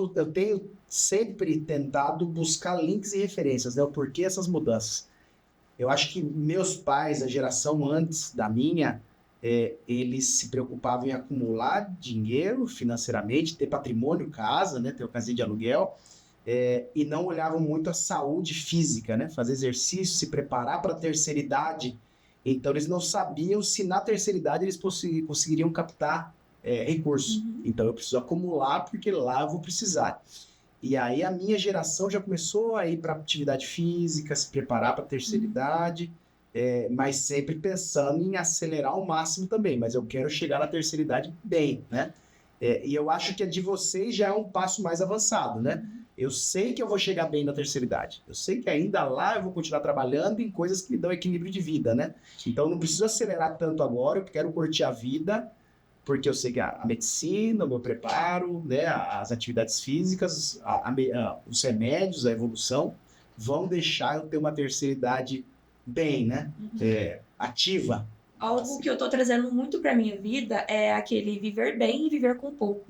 sempre tentado buscar links e referências, né? O porquê essas mudanças. Eu acho que meus pais, a geração antes da minha, eles se preocupavam em acumular dinheiro financeiramente, ter patrimônio, casa, né? Ter uma casinha de aluguel, e não olhavam muito a saúde física, né? Fazer exercício, se preparar para a terceira idade. Então, eles não sabiam se na terceira idade eles conseguiriam captar recursos. Então eu preciso acumular porque lá eu vou precisar. E aí a minha geração já começou a ir para atividade física, se preparar para a terceira idade, mas sempre pensando em acelerar ao máximo também. Mas eu quero chegar na terceira idade bem, né? E eu acho que a de vocês já é um passo mais avançado, né? eu sei que eu vou chegar bem na terceira idade. Eu sei que ainda lá eu vou continuar trabalhando em coisas que me dão equilíbrio de vida, né? Então, eu não preciso acelerar tanto agora, eu quero curtir a vida, porque eu sei que a medicina, o meu preparo, né, as atividades físicas, os remédios, a evolução, vão deixar eu ter uma terceira idade bem, né? Ativa. Algo que eu tô trazendo muito pra minha vida é aquele viver bem e viver com pouco.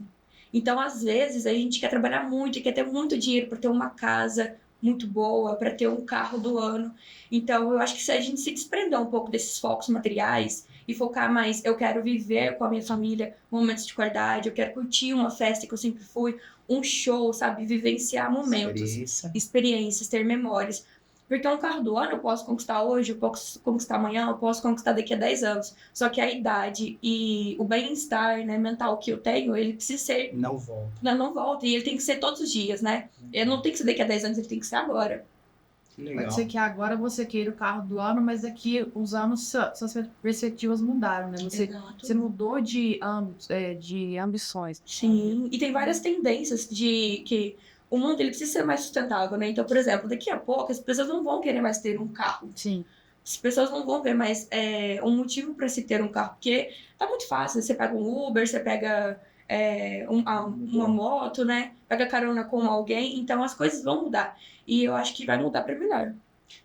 Então, às vezes, a gente quer trabalhar muito, quer ter muito dinheiro para ter uma casa muito boa, para ter um carro do ano. Então, eu acho que se a gente se desprender um pouco desses focos materiais e focar mais, eu quero viver com a minha família momentos de qualidade, eu quero curtir uma festa que eu sempre fui, um show, sabe? Vivenciar momentos, experiências, ter memórias. Porque um carro do ano eu posso conquistar hoje, eu posso conquistar amanhã, eu posso conquistar daqui a 10 anos. Só que a idade e o bem-estar, né, mental que eu tenho, ele precisa ser... Não volta. Não volta. E ele tem que ser todos os dias, né? Ele não tem que ser daqui a 10 anos, ele tem que ser agora. Legal. Pode ser que agora você queira o carro do ano, mas daqui uns anos suas perspectivas mudaram, né? Você mudou de ambições. Sim, e tem várias tendências de que o mundo ele precisa ser mais sustentável, né? Então, por exemplo, daqui a pouco as pessoas não vão querer mais ter um carro. Sim. As pessoas não vão ver mais um motivo para se ter um carro, porque tá muito fácil. Você pega um Uber, você pega uma moto, né? Pega carona com alguém, então as coisas vão mudar. E eu acho que vai mudar para melhor.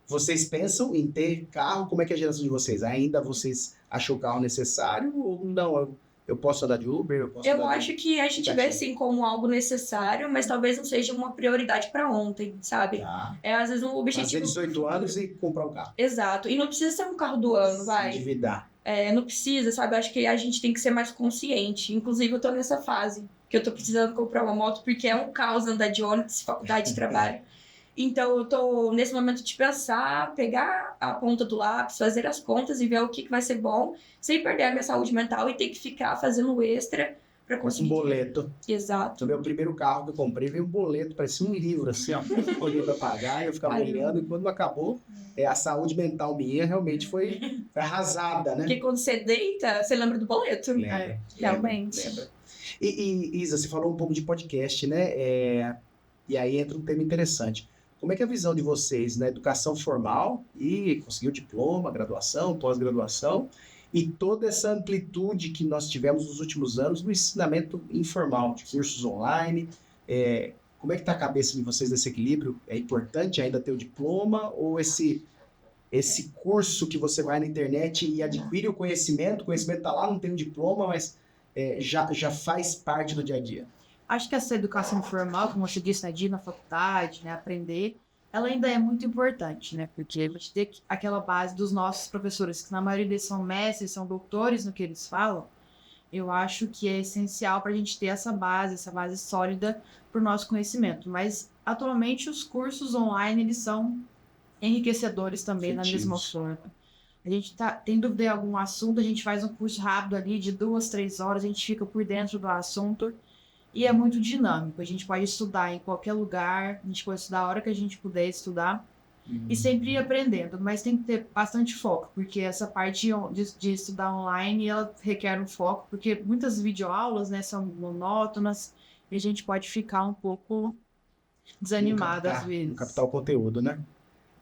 Vocês pensam em ter carro? Como é que é a geração de vocês? Ainda vocês acham o carro necessário ou não? Eu posso andar de Uber? Eu acho que a gente vê assim como algo necessário, mas talvez não seja uma prioridade para ontem, sabe? Tá. Às vezes um objetivo... Fazer 18 anos e comprar um carro. Exato. E não precisa ser um carro do ano, vai. Se endividar. Não precisa, sabe? Eu acho que a gente tem que ser mais consciente. Inclusive, eu tô nessa fase que eu tô precisando comprar uma moto porque é um caos andar de ônibus, faculdade de trabalho. Então, eu tô nesse momento de pensar, pegar a ponta do lápis, fazer as contas e ver o que vai ser bom, sem perder a minha saúde mental e ter que ficar fazendo extra pra conseguir. Um boleto. Exato. O meu primeiro carro que eu comprei veio um boleto, parecia um livro, assim, ó. Eu olhei pra pagar e eu ficava olhando, e quando acabou, a saúde mental minha realmente foi arrasada, né? Porque quando você deita, você lembra do boleto. Lembra. Realmente. Lembra. E Isa, você falou um pouco de podcast, né? E aí entra um tema interessante. Como é que é a visão de vocês na educação formal e conseguir o diploma, graduação, pós-graduação e toda essa amplitude que nós tivemos nos últimos anos no ensinamento informal, de cursos online? Como é que está a cabeça de vocês nesse equilíbrio? É importante ainda ter o diploma ou esse curso que você vai na internet e adquire o conhecimento está lá, não tem um diploma, mas já faz parte do dia a dia? Acho que essa educação formal, como você disse, né, de ir na faculdade, né, aprender, ela ainda é muito importante, né? Porque a gente tem aquela base dos nossos professores, que na maioria deles são mestres, são doutores no que eles falam. Eu acho que é essencial para a gente ter essa base sólida para o nosso conhecimento. Mas, atualmente, os cursos online, eles são enriquecedores também, na mesma forma. A gente tem dúvida em algum assunto, a gente faz um curso rápido ali de 2, 3 horas, a gente fica por dentro do assunto. E é muito dinâmico, a gente pode estudar em qualquer lugar, a gente pode estudar a hora que a gente puder estudar e sempre ir aprendendo, mas tem que ter bastante foco, porque essa parte de estudar online, ela requer um foco, porque muitas videoaulas, né, são monótonas e a gente pode ficar um pouco desanimado às vezes. Captar o conteúdo, né?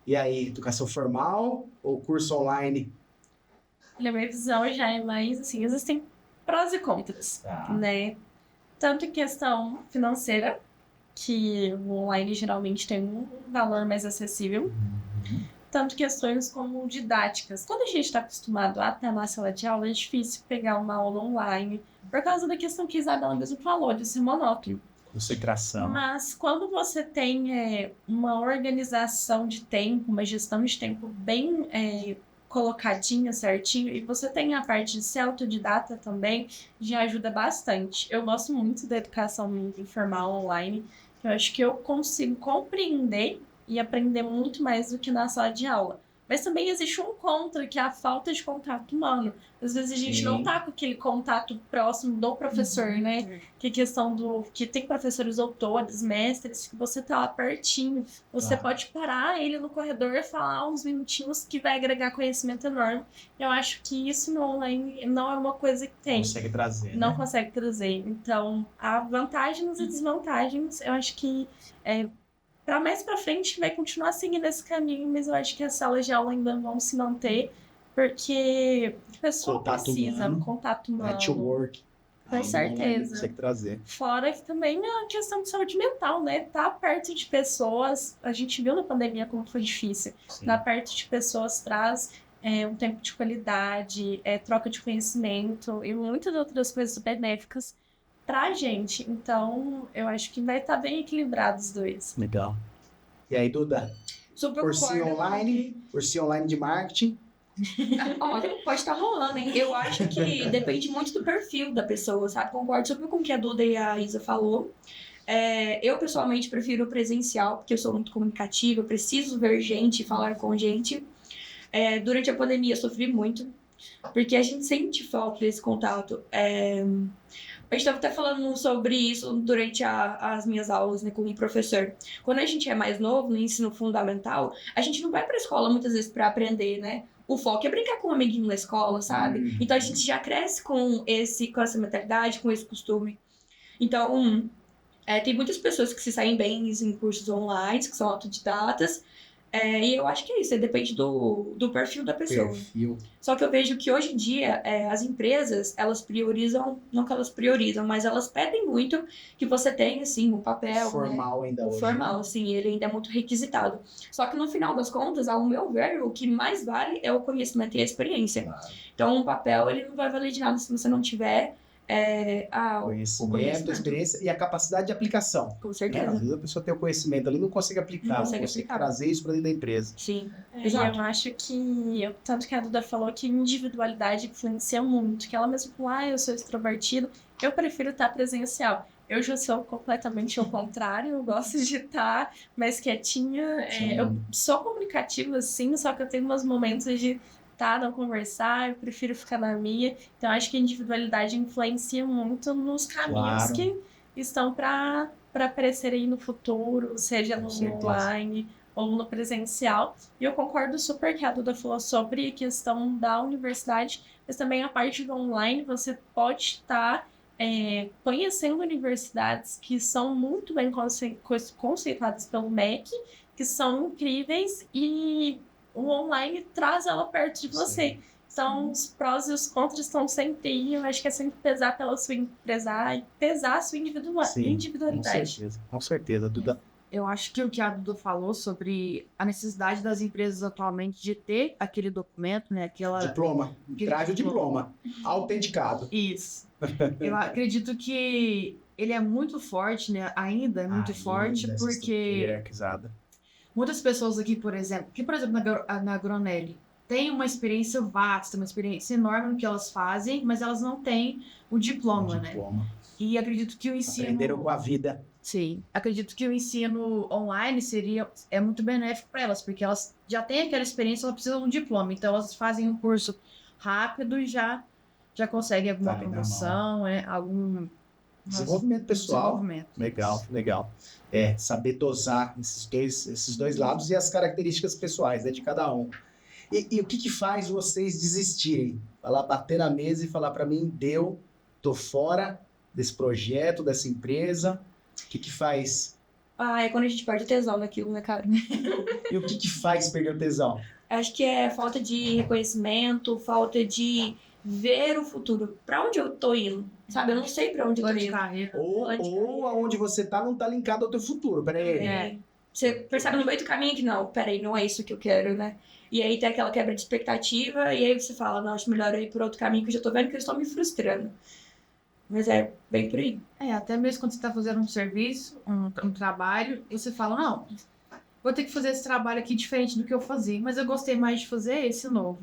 E aí, educação formal ou curso online? Olha, minha visão já é mais assim, existem prós e contras, né? Tanto em questão financeira, que o online geralmente tem um valor mais acessível, tanto questões como didáticas. Quando a gente está acostumado a estar na sala de aula, é difícil pegar uma aula online, por causa da questão que a Isabela mesmo falou, de ser monótono. Concentração. Mas quando você tem uma organização de tempo, uma gestão de tempo bem colocadinha, certinho, e você tem a parte de ser autodidata também, já ajuda bastante. Eu gosto muito da educação informal online, que eu acho que eu consigo compreender e aprender muito mais do que na sala de aula. Mas também existe um contra, que é a falta de contato humano. Às vezes a gente não tá com aquele contato próximo do professor, né? Que é questão do... Que tem professores doutores, mestres, que você tá lá pertinho. Você pode parar ele no corredor e falar uns minutinhos que vai agregar conhecimento enorme. Eu acho que isso no online não é uma coisa que tem. Consegue trazer, Não né? consegue trazer. Então, há vantagens e desvantagens. Eu acho que para mais para frente vai continuar seguindo esse caminho, mas eu acho que as salas de aula ainda vão se manter, porque a pessoa Contato precisa humano, contato humano. Network. Com certeza. Consegue trazer. Fora que também a questão de saúde mental, né? Tá perto de pessoas, a gente viu na pandemia como foi difícil. Sim. Tá perto de pessoas traz um tempo de qualidade, troca de conhecimento e muitas outras coisas benéficas pra gente. Então, eu acho que vai estar bem equilibrado os dois. Legal. E aí, Duda? Super Cursinho concordo. online, cursinho online de marketing. Olha, pode estar rolando, hein? Eu acho que depende muito do perfil da pessoa, sabe? Concordo super com o que a Duda e a Isa falou. Eu, pessoalmente, prefiro o presencial, porque eu sou muito comunicativa, eu preciso ver gente, falar com gente. Durante a pandemia, eu sofri muito, porque a gente sente falta desse contato. A gente estava até falando sobre isso durante as minhas aulas, né, com o professor. Quando a gente é mais novo, no ensino fundamental, a gente não vai para a escola muitas vezes para aprender, né? O foco é brincar com um amiguinho na escola, sabe? Então a gente já cresce com essa mentalidade, com esse costume. Então, tem muitas pessoas que se saem bem em cursos online, que são autodidatas. E eu acho que é isso, depende do perfil da pessoa. Só que eu vejo que hoje em dia as empresas, elas priorizam, não que elas priorizam, mas elas pedem muito que você tenha, assim, um papel. Formal, né? Ainda O hoje. formal, assim, ele ainda é muito requisitado. Só que no final das contas, ao meu ver, o que mais vale é o conhecimento e a experiência. Claro. Então, um papel, ele não vai valer de nada se você não tiver o Conhecimento, experiência e a capacidade de aplicação. Com Né? Às certeza. vezes a pessoa tem o conhecimento ali e não consegue aplicar, Não consegue consegue aplicar. trazer isso para dentro da empresa. Sim. E Exato. eu acho que, tanto que a Duda falou que individualidade influencia muito, que ela mesma falou, eu sou extrovertido, eu prefiro estar presencial. Eu já sou completamente ao contrário, eu gosto de estar mais quietinha. Eu sou comunicativa, sim, só que eu tenho meus momentos de não conversar, eu prefiro ficar na minha. Então, acho que a individualidade influencia muito nos caminhos que estão para aparecer aí no futuro, seja no online ou no presencial. E eu concordo super que a Duda falou sobre a questão da universidade, mas também a parte do online, você pode estar conhecendo universidades que são muito bem conceituadas pelo MEC, que são incríveis, e o online traz ela perto de você. Então, os prós e os contras estão sempre aí. Eu acho que é sempre pesar pela sua empresa e pesar a sua individualidade. Com certeza, Duda. Eu acho que o que a Duda falou sobre a necessidade das empresas atualmente de ter aquele documento, né? Diploma. Traz o diploma. Autenticado. Isso. Eu acredito que ele é muito forte, né? Ainda é muito forte, porque muitas pessoas aqui, por exemplo, na Agronelli, tem uma experiência vasta, uma experiência enorme no que elas fazem, mas elas não têm o diploma, né? E acredito que o ensino... Aprenderam com a vida. Sim. Acredito que o ensino online é muito benéfico para elas, porque elas já têm aquela experiência, elas precisam de um diploma. Então, elas fazem um curso rápido e já conseguem alguma promoção, algum... Desenvolvimento pessoal. Desenvolvimento. Legal. Saber dosar esses dois lados e as características pessoais, né, de cada um. E o que faz vocês desistirem? Bater na mesa e falar para mim, tô fora desse projeto, dessa empresa. O que faz? É quando a gente perde o tesão daquilo, né, cara? E o que faz perder o tesão? Acho que é falta de reconhecimento, falta de ver o futuro. Pra onde eu tô indo? Sabe? Eu não sei pra onde eu tô indo. Ou aonde você tá não tá linkado ao teu futuro. Peraí. Você percebe no meio do caminho que não, peraí, não é isso que eu quero, né? E aí tem aquela quebra de expectativa, e aí você fala, não, acho melhor eu ir por outro caminho, que eu já tô vendo que eu estou me frustrando. Mas é bem por aí. Até mesmo quando você tá fazendo um serviço, um trabalho, e você fala, não, vou ter que fazer esse trabalho aqui diferente do que eu fazia, mas eu gostei mais de fazer esse novo.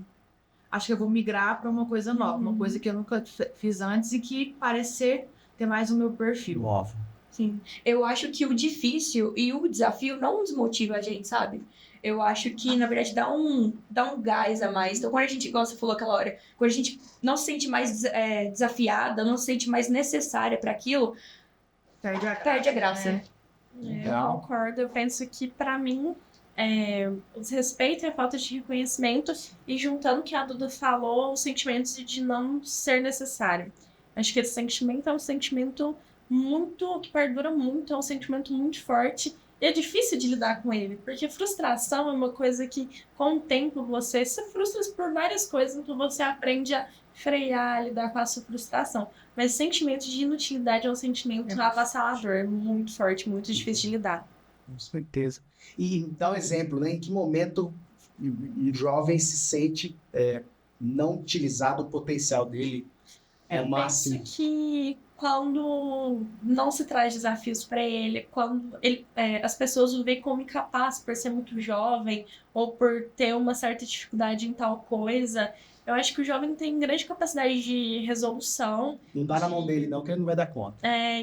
Acho que eu vou migrar para uma coisa nova, uma coisa que eu nunca fiz antes e que parece ter mais o meu perfil. Novo. Sim. Eu acho que o difícil e o desafio não desmotiva a gente, sabe? eu acho que, na verdade, dá um gás a mais. Então, quando a gente, igual você falou aquela hora, quando a gente não se sente mais desafiada, não se sente mais necessária para aquilo, perde a graça. né? Eu concordo. Eu penso que, pra mim, o desrespeito e a falta de reconhecimento, e juntando o que a Duda falou, os sentimentos de não ser necessário. Acho que esse sentimento é um sentimento que perdura muito, é um sentimento muito forte. E é difícil de lidar com ele, porque frustração é uma coisa que, com o tempo, você se frustra por várias coisas, então você aprende a frear, a lidar com a sua frustração. Mas sentimento de inutilidade é um sentimento avassalador, muito forte, muito difícil de lidar. Com certeza. E dá um exemplo, né? Em que momento o jovem se sente não utilizado o potencial dele ao máximo? Penso que quando não se traz desafios para ele, quando as pessoas o veem como incapaz por ser muito jovem ou por ter uma certa dificuldade em tal coisa, eu acho que o jovem tem grande capacidade de resolução. Não dá na mão dele, não, que ele não vai dar conta.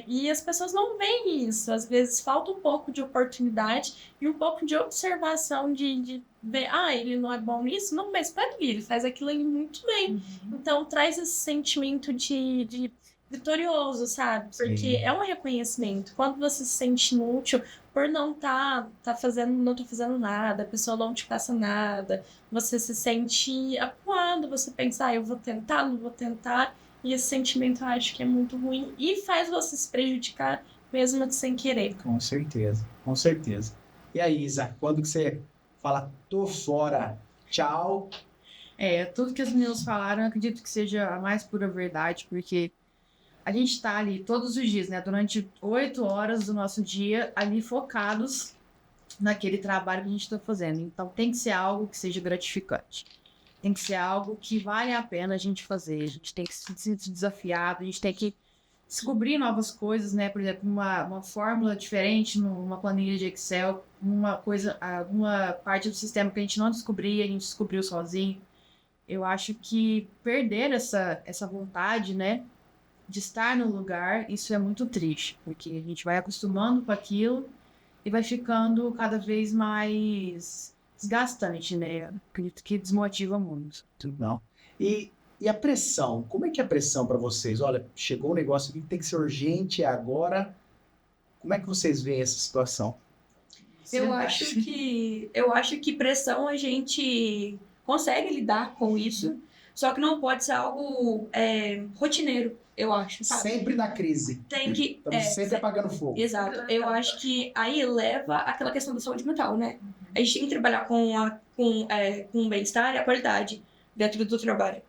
E as pessoas não veem isso. Às vezes falta um pouco de oportunidade e um pouco de observação de ver, ele não é bom nisso? Não, mas peraí, ele faz aquilo ali muito bem. Então traz esse sentimento de vitorioso, sabe? Porque Sim. é um reconhecimento. Quando você se sente inútil por não tá fazendo nada, a pessoa não te passa nada, você se sente acuado, você pensa, eu vou tentar, não vou tentar, e esse sentimento eu acho que é muito ruim e faz você se prejudicar mesmo que sem querer. Com certeza, com certeza. E aí, Isa, quando que você fala, tô fora, tchau? Tudo que as meninas falaram, eu acredito que seja a mais pura verdade, porque a gente tá ali todos os dias, né? Durante 8 horas do nosso dia, ali focados naquele trabalho que a gente tá fazendo. Então tem que ser algo que seja gratificante. Tem que ser algo que vale a pena a gente fazer. A gente tem que se sentir desafiado, a gente tem que descobrir novas coisas, né? Por exemplo, uma fórmula diferente numa planilha de Excel, alguma parte do sistema que a gente não descobria, a gente descobriu sozinho. Eu acho que perder essa vontade, né, de estar no lugar, isso é muito triste, porque a gente vai acostumando com aquilo e vai ficando cada vez mais desgastante, né? Acredito que desmotiva muito. Não. E a pressão? Como é que é a pressão para vocês? Olha, chegou um negócio aqui que tem que ser urgente agora. Como é que vocês veem essa situação? Eu acho que pressão a gente consegue lidar com isso, só que não pode ser algo rotineiro, eu acho, sabe? Sempre na crise. Tem que... Estamos sempre apagando fogo. Exato. Eu acho que aí leva aquela questão da saúde mental, né? A gente tem que trabalhar com o bem-estar e a qualidade dentro do trabalho.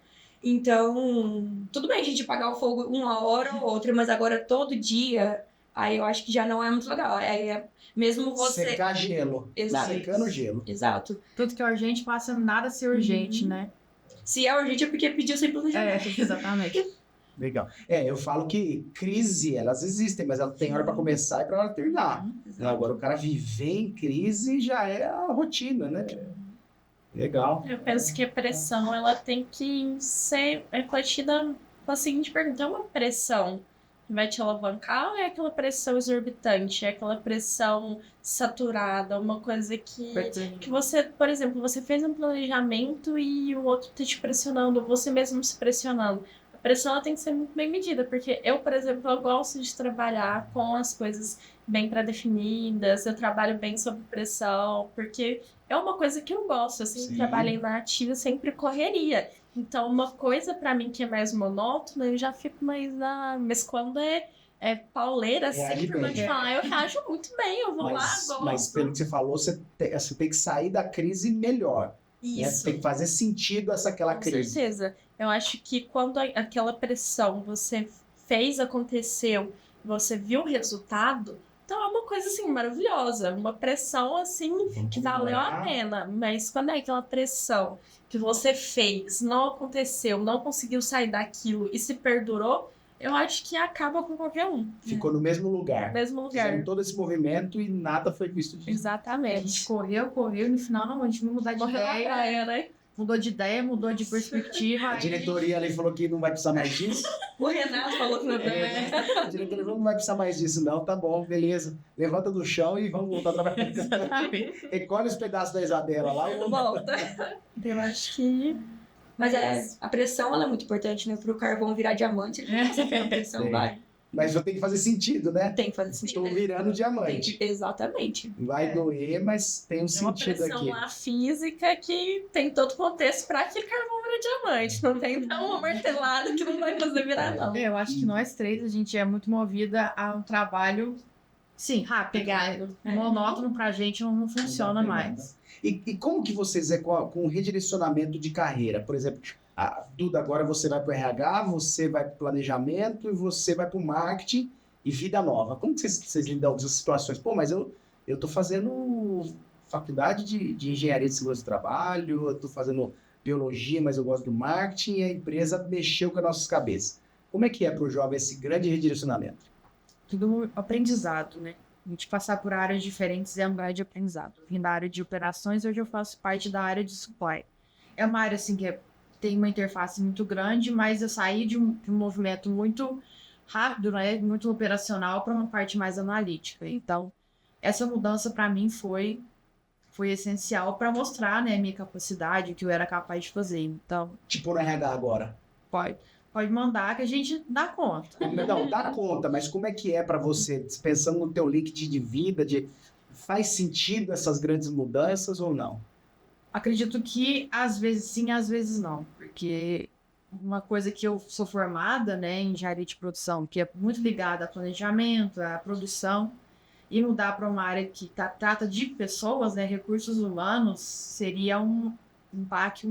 Então, tudo bem a gente apagar o fogo uma hora ou outra, mas agora todo dia, aí eu acho que já não é muito legal. Aí mesmo você... Secar gelo. Exato. Secando gelo. Exato. Tudo que é urgente passa nada a ser urgente, né? Se é urgente é porque pediu sem planejamento. Exatamente. Legal. Eu falo que crise, elas existem, mas ela tem hora para começar e para hora terminar. Agora, o cara viver em crise já é a rotina, né? Legal. Eu penso que a pressão, ela tem que ser refletida com a seguinte pergunta: é uma pressão que vai te alavancar ou é aquela pressão exorbitante? É aquela pressão saturada, uma coisa que você, por exemplo, você fez um planejamento e o outro tá te pressionando, você mesmo se pressionando. A pressão ela tem que ser muito bem medida, porque eu, por exemplo, eu gosto de trabalhar com as coisas bem pré-definidas, eu trabalho bem sob pressão, porque é uma coisa que eu gosto, assim, Sim. Trabalhei na ativa, sempre correria. Então, uma coisa pra mim que é mais monótona, eu já fico mais... mas quando é pauleira, sempre vou te falar, eu reajo muito bem, eu vou lá, gosto. Mas pelo que você falou, você tem que sair da crise melhor. Né? Isso. Tem que fazer sentido aquela Com crise. certeza. Eu acho que quando aquela pressão você fez, aconteceu, você viu o resultado, então é uma coisa assim maravilhosa, uma pressão assim que valeu a pena. Mas quando é aquela pressão que você fez, não aconteceu, não conseguiu sair daquilo e se perdurou, eu acho que acaba com qualquer um. Ficou no mesmo lugar. Mesmo lugar. Fizeram todo esse movimento e nada foi visto disso. A gente Exatamente. correu e no final não, a gente vai mudar de Morreu na ideia. praia, né? mudou de ideia, mudou de perspectiva. A diretoria ali falou que não vai precisar mais disso. O Renato falou que não também. A diretoria falou, não vai precisar mais disso não, tá bom, beleza. Levanta do chão e vamos voltar a trabalhar. Recolhe os pedaços da Isabela lá e vamos Volta. Eu acho que. Mas a pressão ela é muito importante, né? Pro carvão virar diamante, você tem a pressão, Sim. vai. Mas tem que fazer sentido, né? Tem que fazer sentido. Estou virando diamante. Exatamente. Vai doer, mas tem um É uma sentido pressão aqui. lá física que tem todo o contexto para aquele carvão virar diamante. Não tem uma martelada que não vai fazer virar, não. Eu acho que nós três, a gente é muito movida a um trabalho, sim, rápido. Pegado. Monótono pra gente não funciona mais. E como que vocês é com o redirecionamento de carreira? Por exemplo, a Duda, agora você vai para o RH, você vai para o planejamento e você vai para o marketing e vida nova. Como que vocês lidam com essas situações? Pô, mas eu tô fazendo faculdade de engenharia de segurança do trabalho, eu tô fazendo biologia, mas eu gosto do marketing e a empresa mexeu com as nossas cabeças. Como é que é para o jovem esse grande redirecionamento? Tudo um aprendizado, né? A gente passar por áreas diferentes é um lugar de aprendizado. Vim da área de operações, hoje eu faço parte da área de supply. É uma área, assim, que tem uma interface muito grande, mas eu saí de um movimento muito rápido, né? Muito operacional, para uma parte mais analítica. Então, essa mudança, para mim, foi essencial para mostrar, né, a minha capacidade, o que eu era capaz de fazer. Então, Tipo no RH agora. pode mandar que a gente dá conta. Não, dá conta, mas como é que é para você, pensando no teu LinkedIn de vida, faz sentido essas grandes mudanças ou não? Acredito que às vezes sim, às vezes não. Porque uma coisa que eu sou formada, né, em engenharia de produção, que é muito ligada a planejamento, a produção, e mudar para uma área que trata de pessoas, né, recursos humanos, seria um impacto,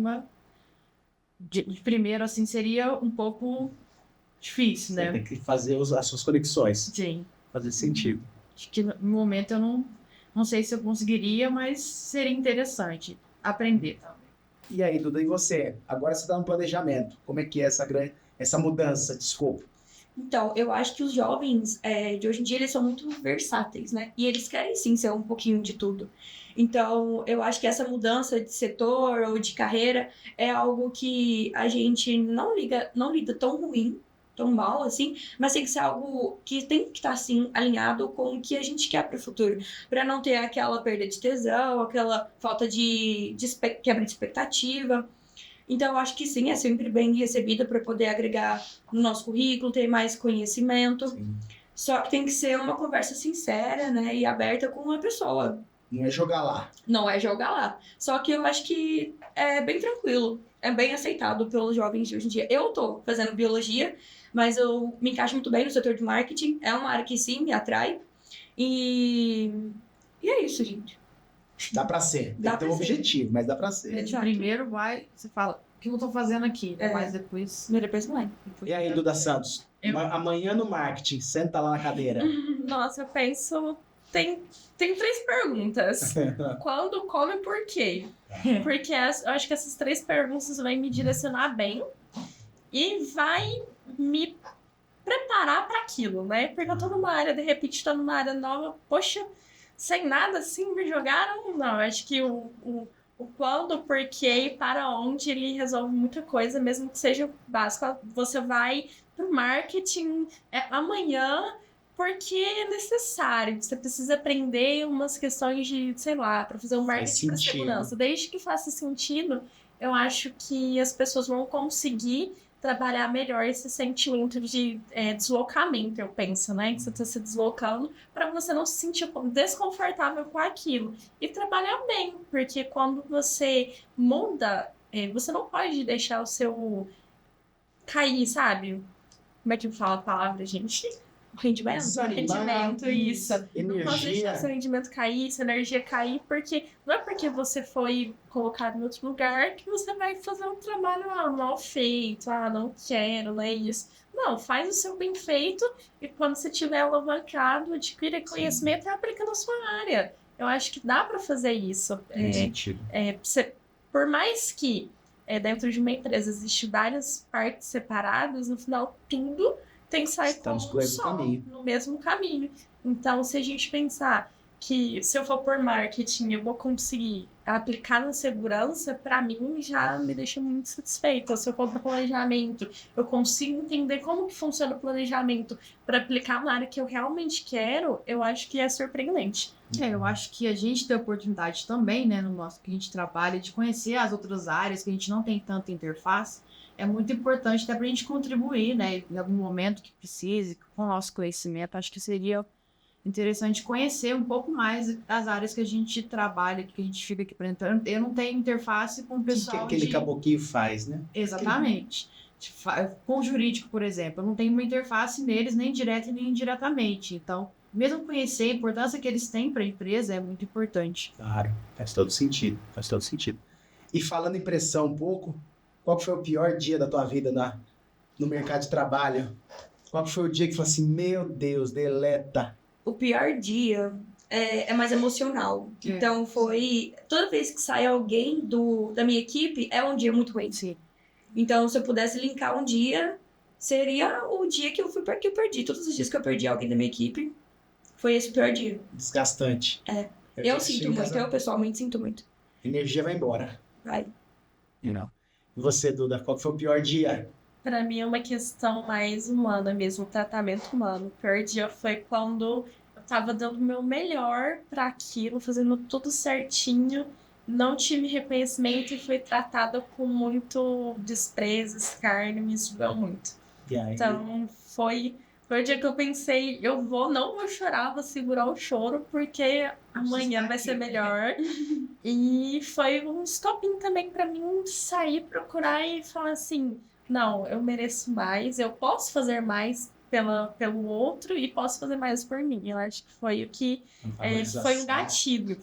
de primeiro, assim, seria um pouco difícil, Você né? tem que fazer as suas conexões, Sim. fazer sentido. Acho que no momento eu não sei se eu conseguiria, mas seria interessante aprender também. E aí, Duda, e você? Agora você está no planejamento. Como é que é essa mudança de escopo? Então, eu acho que os jovens de hoje em dia, eles são muito versáteis, né? E eles querem sim ser um pouquinho de tudo. Então, eu acho que essa mudança de setor ou de carreira é algo que a gente não lida tão ruim, tão mal assim, mas tem que ser algo que tem que estar assim alinhado com o que a gente quer para o futuro, para não ter aquela perda de tesão, aquela falta de quebra de expectativa. Então, eu acho que sim, é sempre bem recebida para poder agregar no nosso currículo, ter mais conhecimento. Sim. Só que tem que ser uma conversa sincera, né, e aberta com a pessoa. Não é jogar lá. Não é jogar lá. Só que eu acho que é bem tranquilo, é bem aceitado pelos jovens de hoje em dia. Eu tô fazendo biologia, mas eu me encaixo muito bem no setor de marketing. É uma área que sim, me atrai. E é isso, gente. Dá pra ser. Tem Dá que ter um pra ser. objetivo, mas dá pra ser. Exato. Primeiro você fala, o que eu tô fazendo aqui? É. Mas depois... Depois não é. E aí, Duda Santos? Amanhã no marketing, senta lá na cadeira. Nossa, eu penso. Tem 3 perguntas. Quando, como e por quê? Porque eu acho que essas 3 perguntas vão me direcionar bem e vai me preparar para aquilo, né? Porque eu tô numa área, de repente, tô numa área nova, poxa, sem nada assim, me jogaram. Não, eu acho que o quando, o porquê e para onde ele resolve muita coisa, mesmo que seja básico. Você vai pro marketing amanhã. Porque é necessário, você precisa aprender umas questões de, sei lá, para fazer um marketing para segurança. Desde que faça sentido, eu acho que as pessoas vão conseguir trabalhar melhor esse sentimento de deslocamento, eu penso, né? Que você está se deslocando para você não se sentir desconfortável com aquilo. E trabalhar bem, porque quando você muda, você não pode deixar o seu cair, sabe? Como é que fala a palavra, gente? Rendimento, isso. Não pode deixar seu rendimento cair, sua energia cair, porque não é porque você foi colocado em outro lugar que você vai fazer um trabalho mal feito, não quero, não é isso. Não, faz o seu bem feito e quando você tiver alavancado, adquira conhecimento e aplica na sua área. Eu acho que dá para fazer isso. Tem sentido. Por mais que dentro de uma empresa existem várias partes separadas, no final tudo tem que sair Estamos como no mesmo caminho. no mesmo caminho. Então, se a gente pensar que se eu for por marketing, eu vou conseguir aplicar na segurança, para mim já me deixa muito satisfeita. Se eu for para planejamento, eu consigo entender como que funciona o planejamento para aplicar na área que eu realmente quero, eu acho que é surpreendente. Eu acho que a gente tem a oportunidade também, né, no nosso que a gente trabalha, de conhecer as outras áreas que a gente não tem tanta interface. É muito importante até para a gente contribuir, né, em algum momento que precise, com o nosso conhecimento. Acho que seria interessante conhecer um pouco mais das áreas que a gente trabalha, que a gente fica aqui apresentando. Eu não tenho interface com o O que pessoal aquele de... caboquinho faz, né? Exatamente. Com o jurídico, por exemplo, eu não tenho uma interface neles, nem direta nem indiretamente. Então, mesmo conhecer a importância que eles têm para a empresa é muito importante. Claro, faz todo sentido, faz todo sentido. E falando em pressão um pouco, qual que foi o pior dia da tua vida no mercado de trabalho? Qual que foi o dia que falou assim, meu Deus, deleta? O pior dia é mais emocional. É. Então foi... Toda vez que sai alguém da minha equipe, é um dia muito ruim. Sim. Então, se eu pudesse linkar um dia, seria o dia que eu perdi. Todos os dias que eu perdi alguém da minha equipe, foi esse o pior dia. Desgastante. É. já Eu assisti sinto em muito, casa, eu pessoalmente sinto muito. a energia vai embora. Vai. E você, Duda, qual que foi o pior dia? Para mim é uma questão mais humana mesmo, tratamento humano. O pior dia foi quando eu tava dando o meu melhor para aquilo, fazendo tudo certinho, não tive reconhecimento e fui tratada com muito desprezo, escárnio, me doeu muito. E aí? Então foi o dia que eu pensei, não vou chorar, vou segurar o choro, porque amanhã vai ser melhor. E foi um estopim também para mim sair, procurar e falar assim, não, eu mereço mais, eu posso fazer mais pelo outro e posso fazer mais por mim. Eu acho que foi o que foi um gatilho.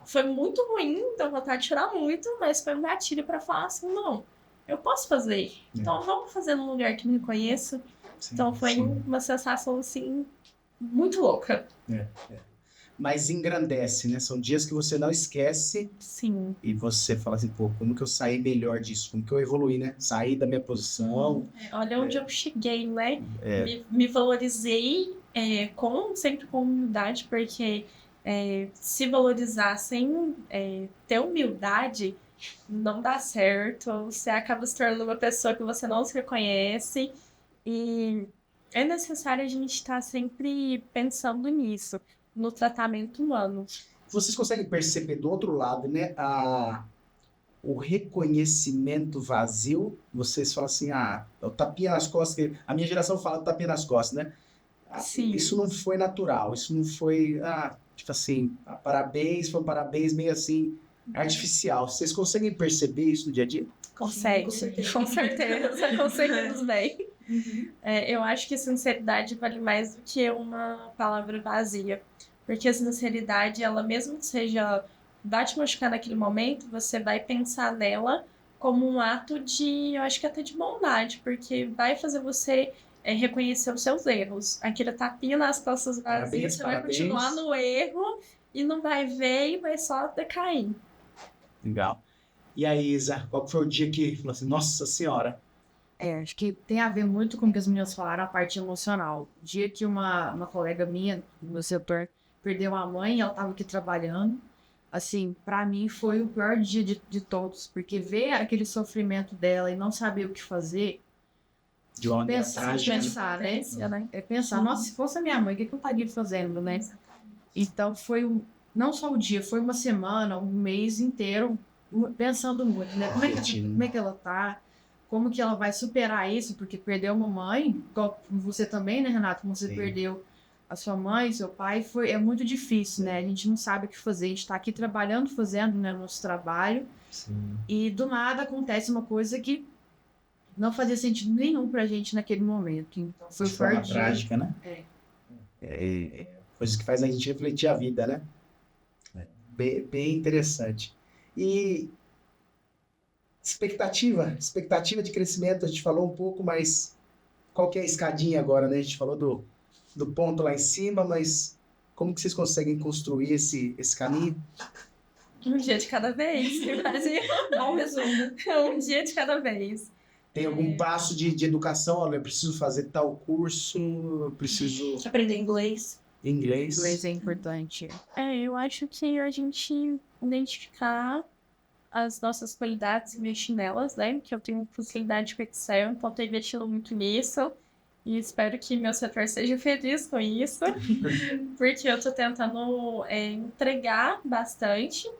Foi muito ruim, deu vontade de chorar muito, mas foi um gatilho para falar assim, não, eu posso fazer. Então vamos fazer num lugar que me conheça. Sim, Então foi sim. uma sensação assim muito louca. Mas engrandece, né? São dias que você não esquece Sim. e você fala assim, pô, como que eu saí melhor disso? Como que eu evoluí, né? Saí da minha posição. Olha onde eu cheguei, né? Me valorizei sempre com humildade, porque se valorizar sem ter humildade não dá certo. Você acaba se tornando uma pessoa que você não se reconhece. E é necessário a gente estar sempre pensando nisso, no tratamento humano. Vocês conseguem perceber do outro lado, né? O reconhecimento vazio. Vocês falam assim, o tapinha nas costas. A minha geração fala tapinha nas costas, né? Sim. Isso não foi natural. Isso não foi, tipo assim, parabéns, foi um parabéns meio assim, artificial. Vocês conseguem perceber isso no dia a dia? Consegue, Com certeza. com certeza, conseguimos bem. Eu acho que sinceridade vale mais do que uma palavra vazia. Porque a sinceridade, ela mesmo que seja, vai te machucar naquele momento, você vai pensar nela como um ato eu acho que até de bondade, porque vai fazer você reconhecer os seus erros. Aquele tapinha nas costas vazias, você vai continuar no erro e não vai ver e vai só decair. Legal. E aí, Isa, qual foi o dia que falou assim, nossa senhora? Acho que tem a ver muito com o que as meninas falaram, a parte emocional. O dia que uma colega minha, do meu setor, perdeu a mãe, ela estava aqui trabalhando. Assim, para mim foi o pior dia de todos, porque ver aquele sofrimento dela e não saber o que fazer, De uma maneira trágica. pensar, né? Pensar, nossa, se fosse a minha mãe, o que eu estaria fazendo, né? Então foi não só o dia, foi uma semana, um mês inteiro pensando muito, né? Como é que ela tá? Como que ela vai superar isso? Porque perdeu uma mãe, igual você também, né, Renato? Como você perdeu a sua mãe, seu pai, é muito difícil, né? A gente não sabe o que fazer, a gente tá aqui trabalhando, fazendo, né, nosso trabalho. Sim. E do nada acontece uma coisa que não fazia sentido nenhum pra gente naquele momento. Então foi De forma forte. trágica, né? Coisas que fazem a gente refletir a vida, né? Bem interessante. E expectativa de crescimento, a gente falou um pouco, mas qual que é a escadinha agora, né? A gente falou do ponto lá em cima, mas como que vocês conseguem construir esse caminho? Um dia de cada vez, Bom resumo. um dia de cada vez. Tem algum passo de educação? Olha, eu preciso fazer tal curso, eu preciso... Aprender inglês. Inglês. Inglês é importante. Eu acho que a gente identificar as nossas qualidades e investir nelas, né? Que eu tenho facilidade com Excel, então estou investindo muito nisso. E espero que meu setor seja feliz com isso, porque eu estou tentando entregar bastante.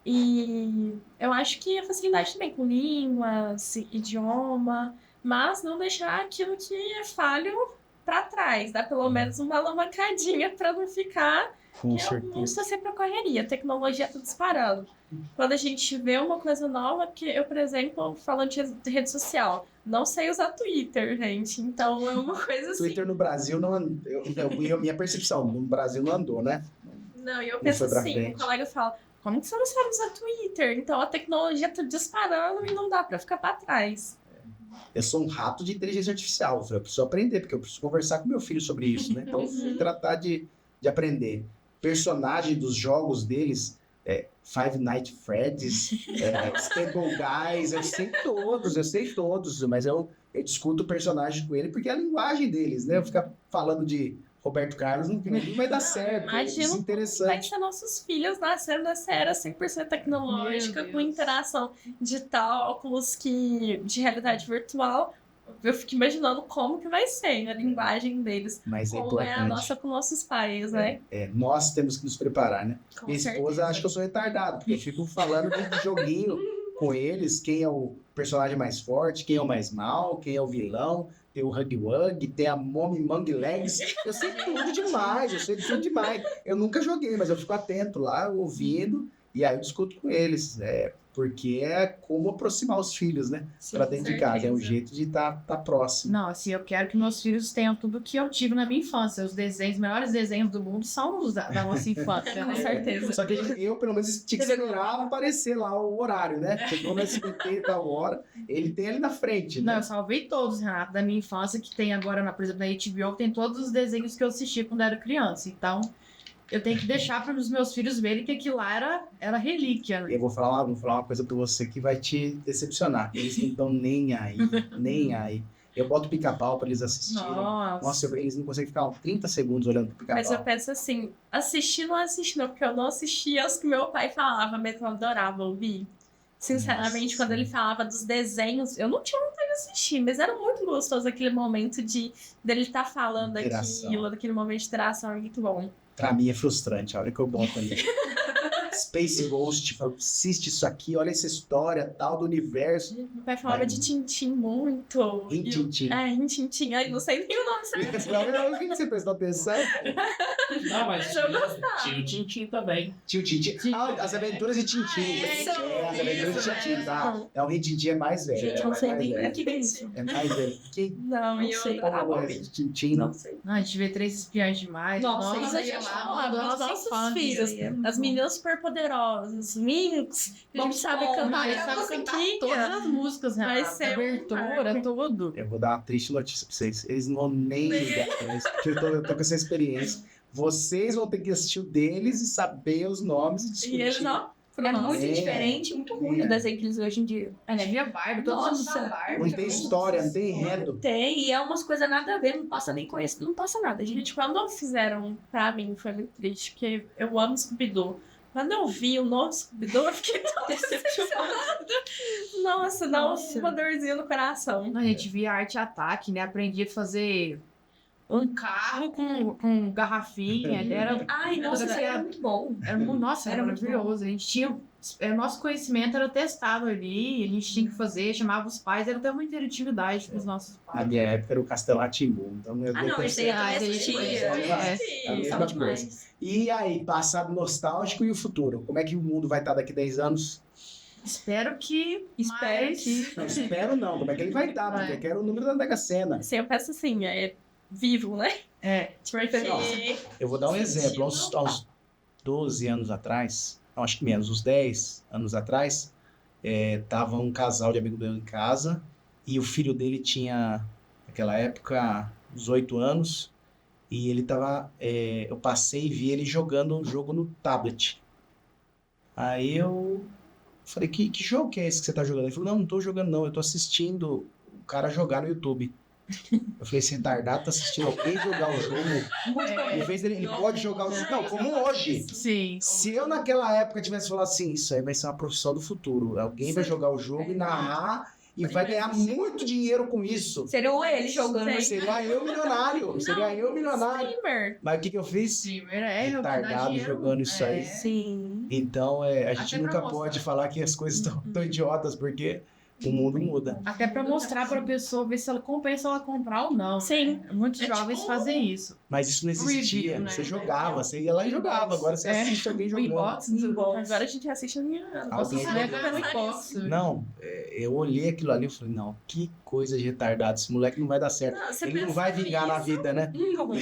E eu acho que a facilidade também com línguas, idioma, mas não deixar aquilo que é falho para trás, dar pelo menos uma alavancadinha para não ficar. Com O mundo certeza. está sempre a correria, a tecnologia está disparando. Quando a gente vê uma coisa nova, que eu, por exemplo, falando de rede social, não sei usar Twitter, gente. Então é uma coisa assim. Twitter no Brasil não andou. Minha percepção, no Brasil não andou, né? Não, e eu Não penso foi pra assim, frente. o colega fala, como que você não sabe usar Twitter? Então a tecnologia está disparando e não dá para ficar para trás. Eu sou um rato de inteligência artificial. Eu preciso aprender, porque eu preciso conversar com meu filho sobre isso, né? Então, tratar de aprender. Personagem dos jogos deles, Five Nights at Freddy's, Stable Guys, eu sei todos, mas eu discuto o personagem com ele porque é a linguagem deles, né? Eu ficar falando de Roberto Carlos não vai dar certo, é Imagino Vai desinteressante. ser nossos filhos nascendo nessa era 100% tecnológica, Meu com Deus. interação digital, óculos de realidade virtual. Eu fico imaginando como que vai ser a linguagem deles. Mas é Como é a importante. nossa com nossos pais, né? Nós temos que nos preparar, né? Com Minha esposa certeza. acha que eu sou retardado, porque eu fico falando de joguinho com eles, quem é o personagem mais forte, quem é o mais mal, quem é o vilão, tem o Huggy Wuggy, tem a Mommy Mang Legs. Eu sei tudo demais. Eu nunca joguei, mas eu fico atento lá, ouvindo, e aí eu discuto com eles, porque é como aproximar os filhos, né? Sim, Pra com dentro de casa, é um certeza. jeito de estar próximo. Não, assim, eu quero que meus filhos tenham tudo que eu tive na minha infância. Os melhores desenhos do mundo são os da nossa infância. Com certeza. Só que eu, pelo menos, tinha que esperar aparecer lá o horário, né? Porque como é SBT tal hora, ele tem ali na frente, Não, né? eu salvei todos, Renato, da minha infância, que tem agora, por exemplo, na HBO, tem todos os desenhos que eu assisti quando era criança. Então, eu tenho que deixar para os meus filhos verem que aquilo lá era relíquia. Eu vou falar uma coisa pra você que vai te decepcionar. Eles não estão nem aí. Eu boto Pica-Pau pra eles assistirem. Nossa, eles não conseguem ficar 30 segundos olhando pro Mas eu Pica-Pau. penso assim, assistir não assisti não, porque eu não assistia os que meu pai falava, mas eu adorava ouvir. Sinceramente, Nossa. quando ele falava dos desenhos, eu não tinha vontade de assistir, mas era muito gostoso aquele momento dele estar falando Interação. aquilo, daquele momento de interação, é muito bom. Pra mim é frustrante a hora que eu boto ali. Space Ghost, falo, assiste isso aqui, olha essa história tal do universo. Meu pai falava Vai. de Tintim muito. Em Tintim. Em Tintim. Ai, não sei nem o nome certo. Não, o que você prestou atenção? Não, mas Eu gostava. tinha o Tintim também. Tio Tintim. As Aventuras de Tintim. Isso. As Aventuras de Tintim, tá? É o Rei Tintim é mais velho. Gente, é eu não sei mais nem velho. o que é isso. É mais velho. Quem Não, Não eu sei. adorava porra é ouvir. esse Tintim? Não sei. Não, a gente vê Três Espiãs Demais. Nossa, Mas isso a aí é gente lá, fala dos nossa nossos infância. filhos, Isso aí é muito as bom. meninas superpoderosas, Minx, que a gente sabe bom, cantar Ele aquela sabe cantar musiquinha. todas as músicas, Vai Renato. ser um Abertura, marco. tudo. Eu vou dar uma triste notícia pra vocês. Eles não vão nem ligar pra isso, porque eu tô com essa experiência. Vocês vão ter que assistir o deles e saber os nomes e discutir. E eles não. É muito É. diferente, muito ruim o desenho que eles hoje em dia. A Via Barbie, todos os Nossa. da Barbie. Não tem história, não tem enredo. Tem, e é umas coisas nada a ver, não passa nem conhecido, não passa nada, gente. Gente, quando fizeram pra mim foi muito triste, porque eu amo Scooby-Doo. Quando eu vi o novo Scooby-Doo, eu fiquei tão decepcionada. Nossa, dá uma dorzinha no coração. A gente via arte ataque, né? Aprendia a fazer um carro com garrafinha. Era, Ai, nossa, isso aí era muito bom. nossa, era Era muito maravilhoso. A gente tinha. Nosso conhecimento era testado ali, a gente tinha que fazer, chamava os pais, era até uma interatividade com os nossos Na pais. minha época era o Castelo Então, Ah, não, isso aí eu também Ah, assistia. É a mesma Gostava demais. E aí, passado nostálgico e o futuro? Como é que o mundo vai estar daqui a 10 anos? Espero que. Espero mais- que- Não, espero não. Como é que ele vai estar? Porque eu quero o número da Mega Sena. Assim, eu penso assim, vivo, né? É, Tipo, vai ter... Eu vou dar um exemplo. Aos 12 anos atrás, não, acho que menos, uns 10 anos atrás, tava um casal de amigo meu em casa e o filho dele tinha, naquela época, 18 anos e ele tava, eu passei e vi ele jogando um jogo no tablet. Aí eu falei, que jogo que é esse que você tá jogando? Ele falou, não tô jogando não, eu tô assistindo o cara jogar no YouTube. Eu falei, esse retardado tá assistindo alguém jogar o jogo. Em vez dele, ele pode jogar o jogo. Não, como hoje. Sim. Se eu naquela época tivesse falado assim, isso aí vai ser uma profissão do futuro. Alguém vai jogar o jogo e narrar e vai ganhar muito dinheiro com isso. Seria ele jogando. Seria eu milionário. Seria eu milionário. Streamer. Mas o que eu fiz? Sim, é Retardado jogando isso aí. Sim. Então, a gente Até nunca pra pode falar que as coisas estão idiotas, porque o mundo muda. Até pra mostrar pra pessoa, ver se ela compensa ela comprar ou não. Sim. Muitos jovens fazem isso. Mas isso não existia. Review, né? Você jogava, você ia lá e jogava. Agora você assiste alguém O jogando. inbox, Agora a gente assiste a minha. Alguém no inbox. Não, eu olhei aquilo ali e falei, não, que coisa de retardado. Esse moleque não vai dar certo. Ele não vai vingar na vida, né?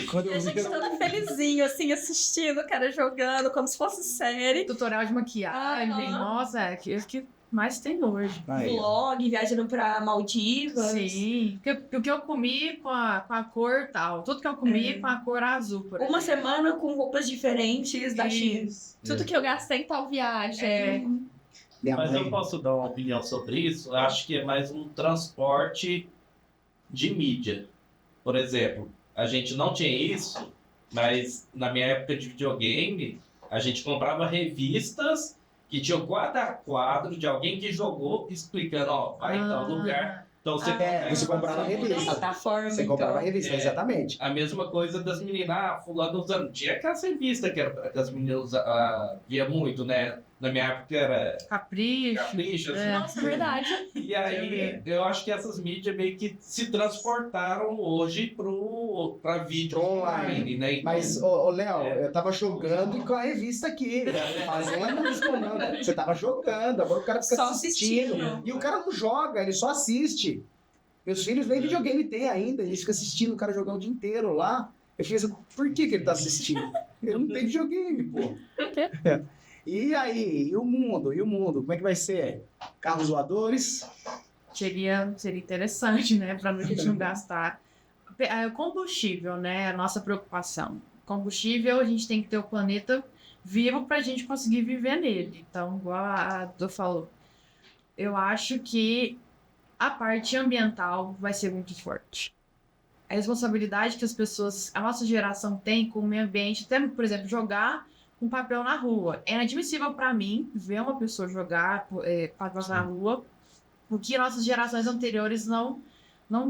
Quando E a eu gente vi... todo felizinho, assim, assistindo o cara jogando, como se fosse série. Tutorial de maquiagem. Nossa, é que mais tem hoje. Aí, ó. Vlog, viajando pra Maldivas. Sim. O que eu comi com a cor tal. Tudo que eu comi com a cor azul, por Uma exemplo. semana com roupas diferentes da China. Isso. Tudo que eu gastei em tal viagem. Minha Mas eu mãe... posso dar uma opinião sobre isso? Eu acho que é mais um transporte de mídia. Por exemplo, a gente não tinha isso, mas na minha época de videogame, a gente comprava revistas que tinham quadro a quadro de alguém que jogou explicando, ó, vai em tal lugar. Então você comprava revista. Plataforma, Você comprava então. revista, exatamente. A mesma coisa das meninas, fulano usando. Tinha aquelas revistas que as meninas via muito, né? Na minha época era Capricho. Capricho, É. Nossa, verdade. E aí, eu acho que essas mídias meio que se transportaram hoje pra vídeo online, né? Então, Mas, ô Léo, eu tava jogando com a revista aqui, fazendo respondendo. Você tava jogando, agora o cara fica Só assistindo. assistindo. E o cara não joga, ele só assiste. Meus filhos nem videogame tem ainda, eles ficam assistindo o cara jogar o dia inteiro lá. Eu fiquei assim, por que ele tá assistindo? Ele não tem videogame, pô. E aí, e o mundo? Como é que vai ser? Carros voadores? Seria interessante, né? Pra a gente não gastar. Combustível, né? A nossa preocupação. Combustível, a gente tem que ter o planeta vivo pra gente conseguir viver nele. Então, igual a Dô falou, eu acho que a parte ambiental vai ser muito forte. A responsabilidade que as pessoas, a nossa geração tem com o meio ambiente, até, por exemplo, jogar um papel na rua. É inadmissível para mim ver uma pessoa jogar papel na rua, o que nossas gerações anteriores não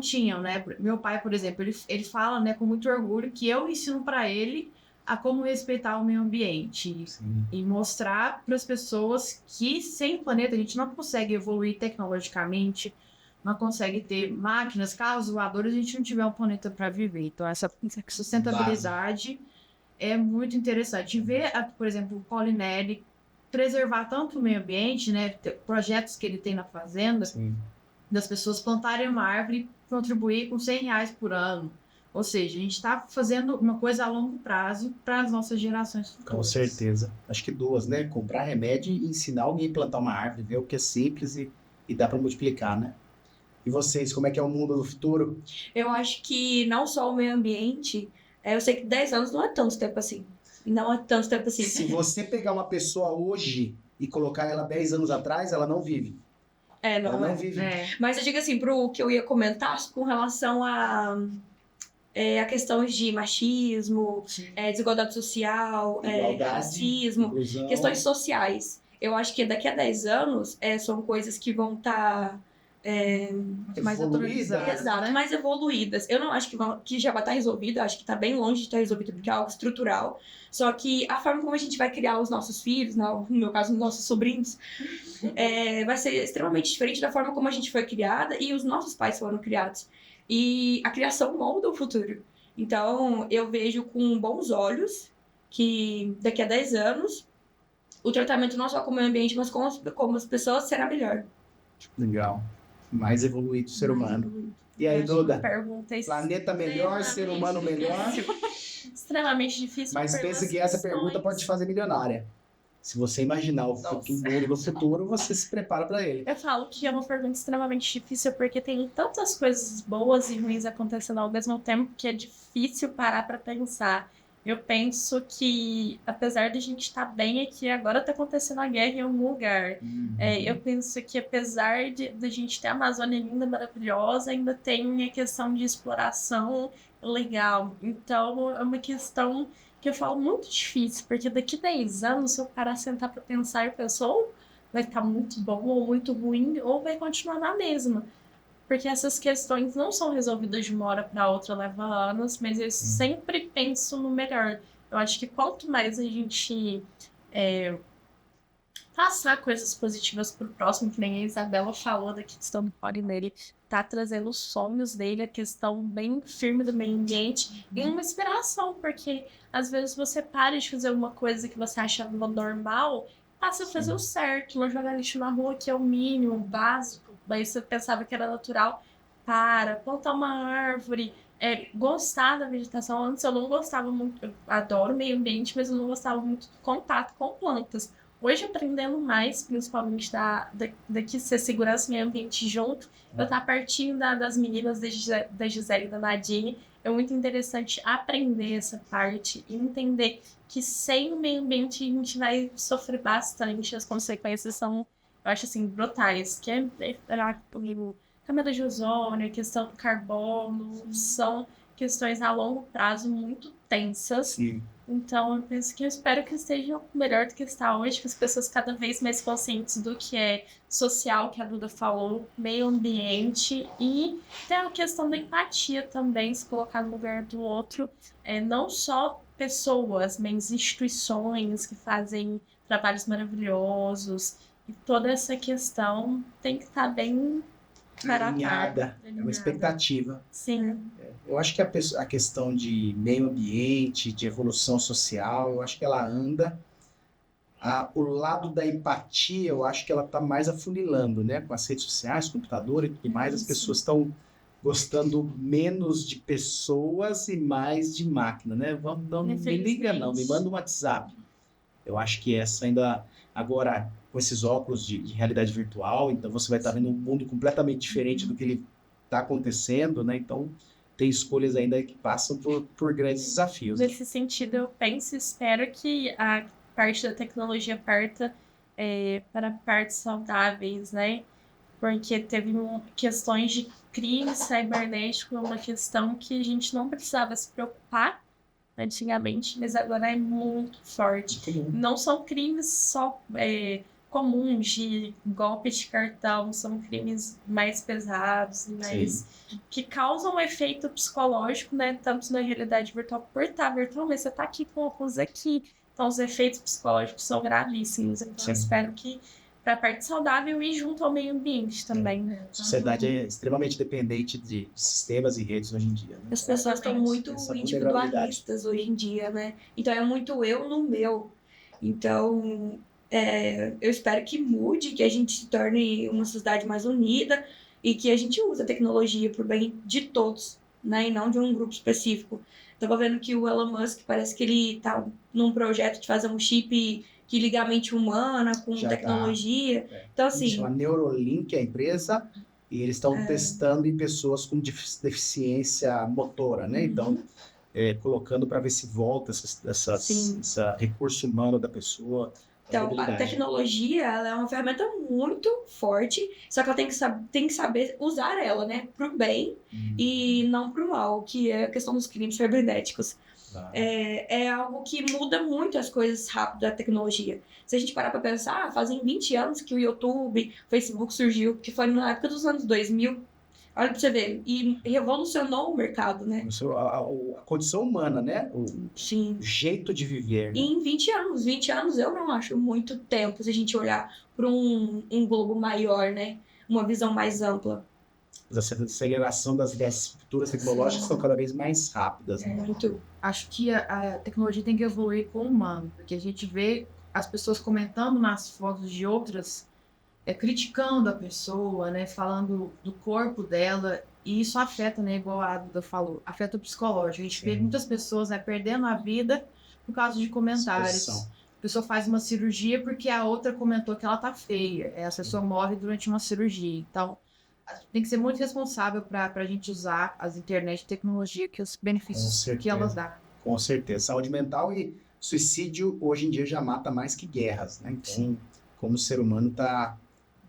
tinham, né? Meu pai, por exemplo, ele fala, né, com muito orgulho que eu ensino para ele a como respeitar o meio ambiente e mostrar para as pessoas que sem o planeta a gente não consegue evoluir tecnologicamente, não consegue ter máquinas, carros voadores, a gente não tiver um planeta para viver. Então essa sustentabilidade é muito interessante. Ver, por exemplo, o Paulinelli preservar tanto o meio ambiente, né? Projetos que ele tem na fazenda, das pessoas plantarem uma árvore e contribuir com R$100 por ano. Ou seja, a gente está fazendo uma coisa a longo prazo para as nossas gerações futuras. Com certeza. Acho que duas, né? Comprar remédio e ensinar alguém a plantar uma árvore, ver o que é simples e dá para multiplicar, né? E vocês, como é que é o mundo do futuro? Eu acho que não só o meio ambiente, eu sei que 10 anos não é tanto tempo assim. Não é tanto tempo assim. Se você pegar uma pessoa hoje e colocar ela 10 anos atrás, ela não vive. Não Ela é. não vive. Mas eu digo assim, pro que eu ia comentar com relação a questões de machismo, desigualdade social, Igualdade, racismo, inclusão. questões sociais. Eu acho que daqui a 10 anos são coisas que vão estar mais Evoluída. atualizadas, exato, né? mais evoluídas. Eu não acho que já vai estar resolvido, eu acho que está bem longe de estar resolvido, porque é algo estrutural. Só que a forma como a gente vai criar os nossos filhos, no meu caso, os nossos sobrinhos, vai ser extremamente diferente da forma como a gente foi criada e os nossos pais foram criados. E a criação molda o futuro. Então, eu vejo com bons olhos que daqui a 10 anos o tratamento não só com o meio ambiente, mas como as pessoas será melhor. Legal. Mais evoluído o ser humano. E aí, Duda? Pergunta Planeta melhor, ser humano melhor. Extremamente difícil. Mas pelas pensa que essa questões. pergunta pode te fazer milionária. Se você imaginar o mundo do futuro, você se prepara para ele. Eu falo que é uma pergunta extremamente difícil porque tem tantas coisas boas e ruins acontecendo ao mesmo tempo que é difícil parar pra pensar Eu penso que, apesar de a gente estar bem aqui, agora está acontecendo a guerra em algum lugar. Eu penso que, apesar de a gente ter a Amazônia linda, maravilhosa, ainda tem a questão de exploração legal. Então, é uma questão que eu falo muito difícil, porque daqui 10 anos, se eu parar sentar para pensar, eu penso, ou vai estar muito bom ou muito ruim, ou vai continuar na mesma. Porque essas questões não são resolvidas de uma hora para outra, leva anos, mas eu sempre penso no melhor. Eu acho que quanto mais a gente passar coisas positivas pro próximo, que nem a Isabela falou da questão do core dele, tá trazendo os sonhos dele, a questão bem firme do meio ambiente, e uma inspiração, porque às vezes você para de fazer uma coisa que você achava normal, passa a fazer o certo, não jogar lixo na rua, que é o mínimo, o básico. Daí você pensava que era natural, plantar uma árvore, gostar da vegetação. Antes eu não gostava muito, eu adoro o meio ambiente, mas eu não gostava muito do contato com plantas. Hoje, aprendendo mais, principalmente daqui ser segurança e meio ambiente junto, eu estar pertinho das meninas da Gisele e da Nadine, é muito interessante aprender essa parte e entender que sem o meio ambiente a gente vai sofrer bastante. As consequências são, eu acho assim, brutais. Que é comigo, camada de ozônio, a questão do carbono, são questões a longo prazo muito tensas. Sim. Então, eu espero que esteja melhor do que está hoje, que as pessoas cada vez mais conscientes do que é social, que a Duda falou, meio ambiente, e tem a questão da empatia também, se colocar no lugar do outro, não só pessoas, mas instituições que fazem trabalhos maravilhosos, e toda essa questão tem que estar bem Alinhada. É uma expectativa. Sim. Eu acho que a questão de meio ambiente, de evolução social, eu acho que ela anda. O lado da empatia, eu acho que ela está mais afunilando, né? Com as redes sociais, computador e tudo mais, as pessoas estão gostando menos de pessoas e mais de máquina, né? Não me liga não, me manda um WhatsApp. Eu acho que essa ainda... Agora, com esses óculos de realidade virtual, então você vai estar vendo um mundo completamente diferente do que ele está acontecendo, né? Então, tem escolhas ainda que passam por grandes desafios. Nesse sentido, eu penso e espero que a parte da tecnologia parta para partes saudáveis, né? Porque teve questões de crime cibernético, uma questão que a gente não precisava se preocupar antigamente, mas agora é muito forte. Não são crimes só comuns de golpe de cartão, são crimes mais pesados, que causam um efeito psicológico, né? Tanto na realidade virtual, por estar virtual, mas você está aqui com óculos aqui. Então, os efeitos psicológicos são gravíssimos. Então, eu espero que para a parte saudável e junto ao meio ambiente também. Né? A sociedade é extremamente dependente de sistemas e redes hoje em dia. Né? As pessoas estão muito individualistas hoje em dia, né? Então, é muito eu no meu. Então, eu espero que mude, que a gente se torne uma sociedade mais unida e que a gente use a tecnologia para o bem de todos, né? E não de um grupo específico. Estava vendo que o Elon Musk parece que ele está num projeto de fazer um chip que liga a mente humana com tecnologia. Então, assim... Chama Neuralink, a empresa, e eles estão testando em pessoas com deficiência motora, né? Então, colocando para ver se volta esse recurso humano da pessoa. Então, a tecnologia, ela é uma ferramenta muito forte, só que ela tem que saber usar ela, né? Pro bem e não pro mal, que é a questão dos crimes cibernéticos. É algo que muda muito as coisas rápido da tecnologia. Se a gente parar para pensar, fazem 20 anos que o YouTube, o Facebook surgiu, que foi na época dos anos 2000. Olha pra você ver, e revolucionou o mercado, né? A condição humana, né? O jeito de viver. Né? E em 20 anos eu não acho muito tempo se a gente olhar para um globo maior, né? Uma visão mais ampla. A aceleração das futuras tecnológicas estão cada vez mais rápidas. Né? Muito. Acho que a tecnologia tem que evoluir com o humano, porque a gente vê as pessoas comentando nas fotos de outras, criticando a pessoa, né, falando do corpo dela, e isso afeta, né, igual a Duda falou, afeta o psicológico. A gente vê muitas pessoas, né, perdendo a vida por causa de comentários. A pessoa faz uma cirurgia porque a outra comentou que ela tá feia. Essa pessoa morre durante uma cirurgia. Então, tem que ser muito responsável para a gente usar as internet e tecnologia, que os benefícios que elas dão. Com certeza. Saúde mental e suicídio hoje em dia já mata mais que guerras, né? Então, como o ser humano está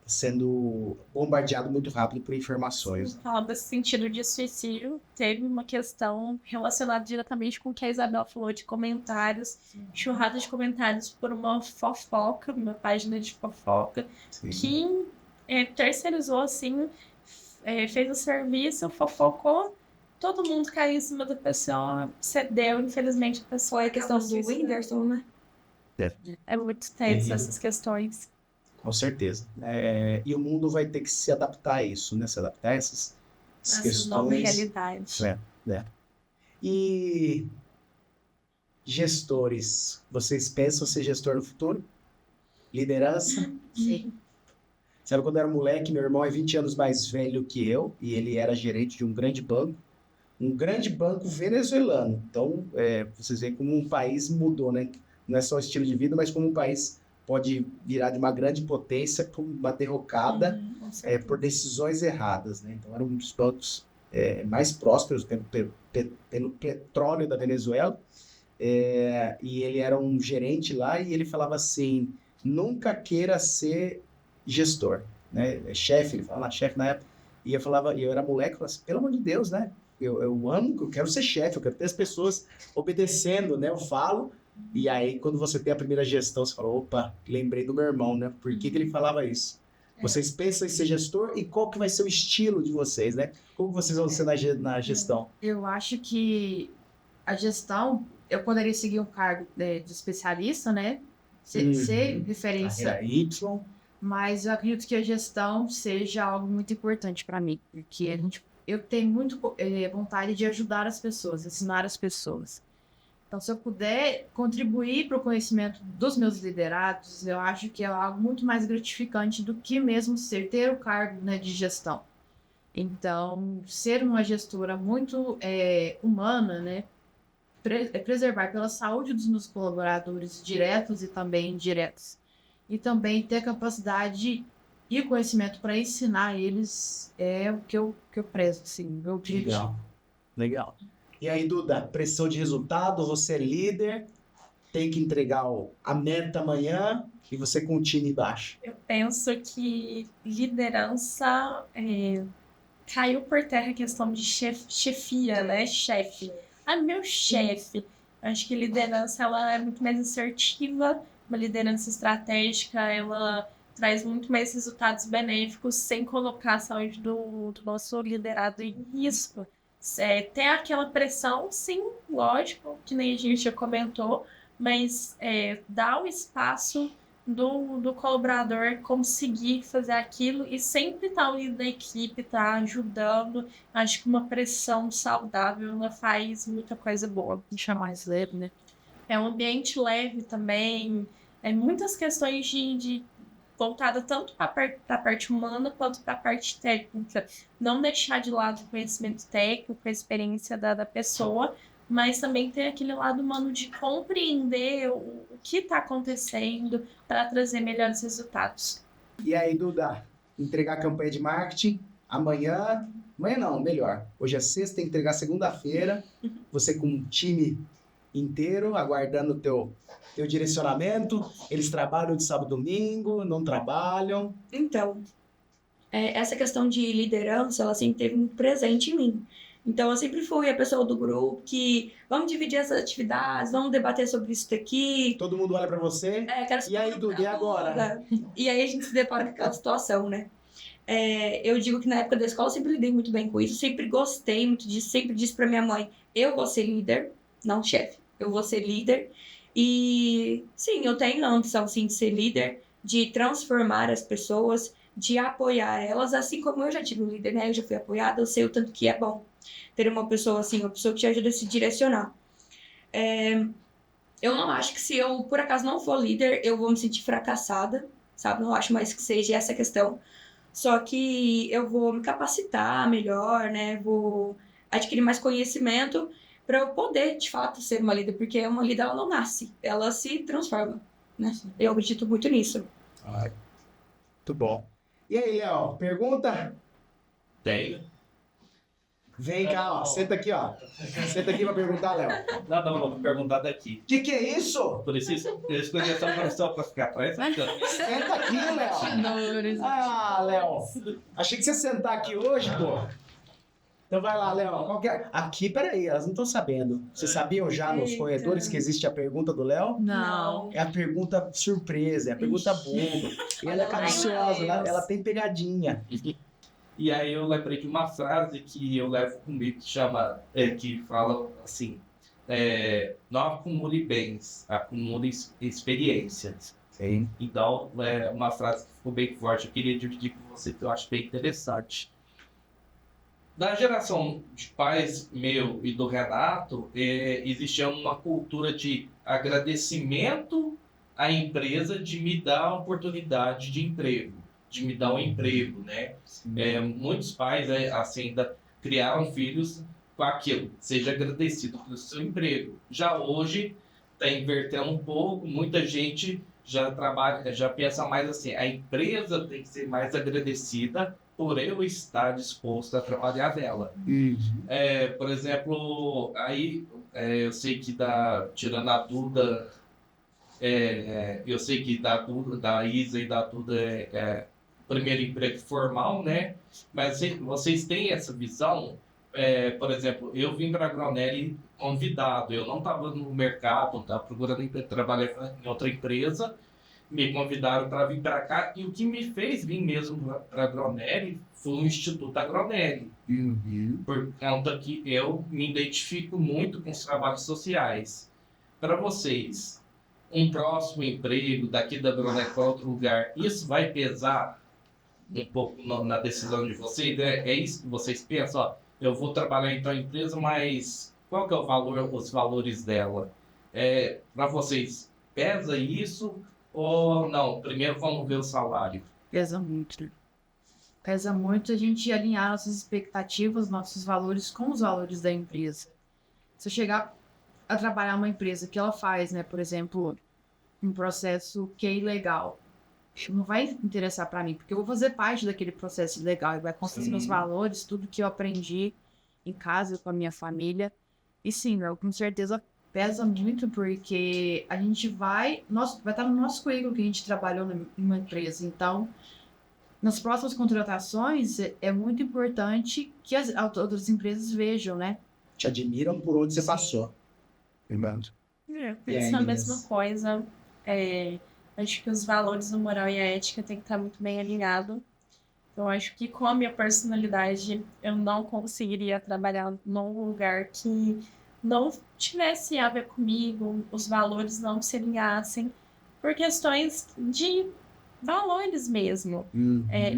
sendo bombardeado muito rápido por informações. Falando desse sentido de suicídio, teve uma questão relacionada diretamente com o que a Isabel falou de comentários, churrada de comentários por uma fofoca, uma página de fofoca, Sim. que terceirizou, assim, fez o serviço, fofocou, todo mundo caiu em cima da pessoa, cedeu, infelizmente a pessoa. Foi a questão do acabou suicidando. Whindersson, né? É muito tenso essas questões. Com certeza. E o mundo vai ter que se adaptar a isso, né? Se adaptar a essas Essas novas questões. realidades. E gestores, vocês pensam ser gestor no futuro? Liderança? Sim. Sabe, quando eu era moleque, meu irmão é 20 anos mais velho que eu, e ele era gerente de um grande banco venezuelano. Então, vocês veem como um país mudou, né? Não é só o estilo de vida, mas como um país pode virar de uma grande potência para uma derrocada por decisões erradas, né? Então, era um dos bancos mais prósperos pelo petróleo da Venezuela, e ele era um gerente lá, e ele falava assim, nunca queira ser gestor, né? Chefe, ele falava chefe na época, e eu era moleque, eu falava assim, pelo amor de Deus, né? Eu amo, eu quero ser chefe, eu quero ter as pessoas obedecendo, né? Eu falo, e aí quando você tem a primeira gestão, você fala, opa, lembrei do meu irmão, né? Por que ele falava isso? Vocês pensam em ser gestor e qual que vai ser o estilo de vocês, né? Como vocês vão ser na gestão? Eu acho que a gestão, eu poderia seguir um cargo de especialista, né? Ser referência. Carreira Y. Mas eu acredito que a gestão seja algo muito importante para mim, porque eu tenho muito vontade de ajudar as pessoas, ensinar as pessoas. Então, se eu puder contribuir para o conhecimento dos meus liderados, eu acho que é algo muito mais gratificante do que mesmo ter o cargo, né, de gestão. Então, ser uma gestora muito humana, né, preservar pela saúde dos meus colaboradores diretos e também indiretos. E também ter capacidade e conhecimento para ensinar eles é o que eu prezo, assim, meu objetivo. Legal. E aí, Duda, pressão de resultado, você é líder, tem que entregar a meta amanhã e você com o time embaixo. Eu penso que liderança caiu por terra a questão de chefia, né? Chefe. Meu chefe. Acho que liderança ela é muito mais assertiva, uma liderança estratégica, ela traz muito mais resultados benéficos sem colocar a saúde do nosso liderado em risco. Ter aquela pressão, sim, lógico, que nem a gente já comentou, mas dar o espaço do colaborador conseguir fazer aquilo e sempre estar unido da equipe, estar ajudando. Acho que uma pressão saudável ela faz muita coisa boa. Deixa mais leve, né? É um ambiente leve também, muitas questões de voltada tanto para a parte humana quanto para a parte técnica. Não deixar de lado o conhecimento técnico, a experiência da pessoa, mas também ter aquele lado humano de compreender o que está acontecendo para trazer melhores resultados. E aí, Duda, entregar a campanha de marketing amanhã não, melhor. Hoje é sexta, tem que entregar segunda-feira, você com um time inteiro, aguardando o teu direcionamento. Eles trabalham de sábado e domingo, não trabalham. Então, essa questão de liderança, ela sempre teve um presente em mim. Então, eu sempre fui a pessoa do grupo que vamos dividir essas atividades, vamos debater sobre isso daqui. Todo mundo olha pra você. E aí, Duda, e agora? E aí a gente se depara com aquela situação, né? Eu digo que na época da escola eu sempre lidei muito bem com isso, sempre gostei muito disso, sempre disse pra minha mãe, eu vou ser líder, não chefe, eu vou ser líder. E sim, eu tenho a ambição sim, de ser líder, de transformar as pessoas, de apoiar elas, assim como eu já tive um líder, né? Eu já fui apoiada, eu sei o tanto que é bom ter uma pessoa assim, uma pessoa que te ajuda a se direcionar. Eu não acho que se eu, por acaso, não for líder, eu vou me sentir fracassada, sabe? Não acho mais que seja essa questão. Só que eu vou me capacitar melhor, né? Vou adquirir mais conhecimento para eu poder, de fato, ser uma líder, porque uma líder ela não nasce, ela se transforma, né? Eu acredito muito nisso. Muito bom. E aí, Léo, pergunta? Tenho. Vem cá, ó. Senta aqui, ó. Senta aqui pra perguntar, Léo. Não, vou perguntar daqui. Que é isso? Por isso, eu escolhi essa profissão pra ficar atrás. Senta aqui, Léo. Ah, Léo. Achei que você ia sentar aqui hoje, pô. Então vai lá, Léo. Aqui, peraí, elas não estão sabendo. Vocês sabiam já nos corredores que existe a pergunta do Léo? Não. É a pergunta surpresa, é a pergunta bomba. E ela é capciosa, ela tem pegadinha. E aí eu lembrei de uma frase que eu levo comigo que fala assim: não acumule bens, acumule experiências. Sim. Então, é uma frase que ficou bem forte. Eu queria dividir com você, que eu acho bem interessante. Na geração de pais meu e do Renato, existia uma cultura de agradecimento à empresa de me dar a oportunidade de emprego, de me dar um emprego, né? Muitos pais assim, ainda criaram filhos com aquilo, seja agradecido pelo seu emprego. Já hoje, está invertendo um pouco, muita gente já pensa mais assim, a empresa tem que ser mais agradecida por eu estar disposto a trabalhar nela. Por exemplo, aí eu sei que tirando a Duda, eu sei que da Isa e da Duda primeiro emprego formal, né? Mas vocês têm essa visão? Por exemplo, eu vim para a Agronery convidado, eu não estava no mercado, estava procurando trabalhar em outra empresa, me convidaram para vir para cá, e o que me fez vir mesmo para a Agronery foi o Instituto Agronery. Por conta que eu me identifico muito com os trabalhos sociais. Para vocês, um próximo emprego daqui da Agronery para outro lugar, isso vai pesar um pouco na decisão de vocês? É isso que vocês pensam? Ó, eu vou trabalhar em tal empresa, mas qual que é o valor, os valores dela? Para vocês, pesa isso? Ou não, primeiro vamos ver o salário. Pesa muito. Pesa muito a gente alinhar nossas expectativas, nossos valores com os valores da empresa. Se eu chegar a trabalhar numa empresa que ela faz, né, por exemplo, um processo que é ilegal, não vai interessar para mim, porque eu vou fazer parte daquele processo ilegal e vai construir meus valores, tudo que eu aprendi em casa com a minha família. E sim, com certeza pesa muito, porque a gente vai estar no nosso currículo que a gente trabalhou em uma empresa. Então, nas próximas contratações, é muito importante que as outras empresas vejam, né? Te admiram por onde você passou. Penso a mesma coisa. Acho que os valores do moral e a ética tem que estar muito bem alinhado. Eu acho que com a minha personalidade, eu não conseguiria trabalhar num lugar que não tivesse a ver comigo, os valores não se alinhassem, por questões de valores mesmo.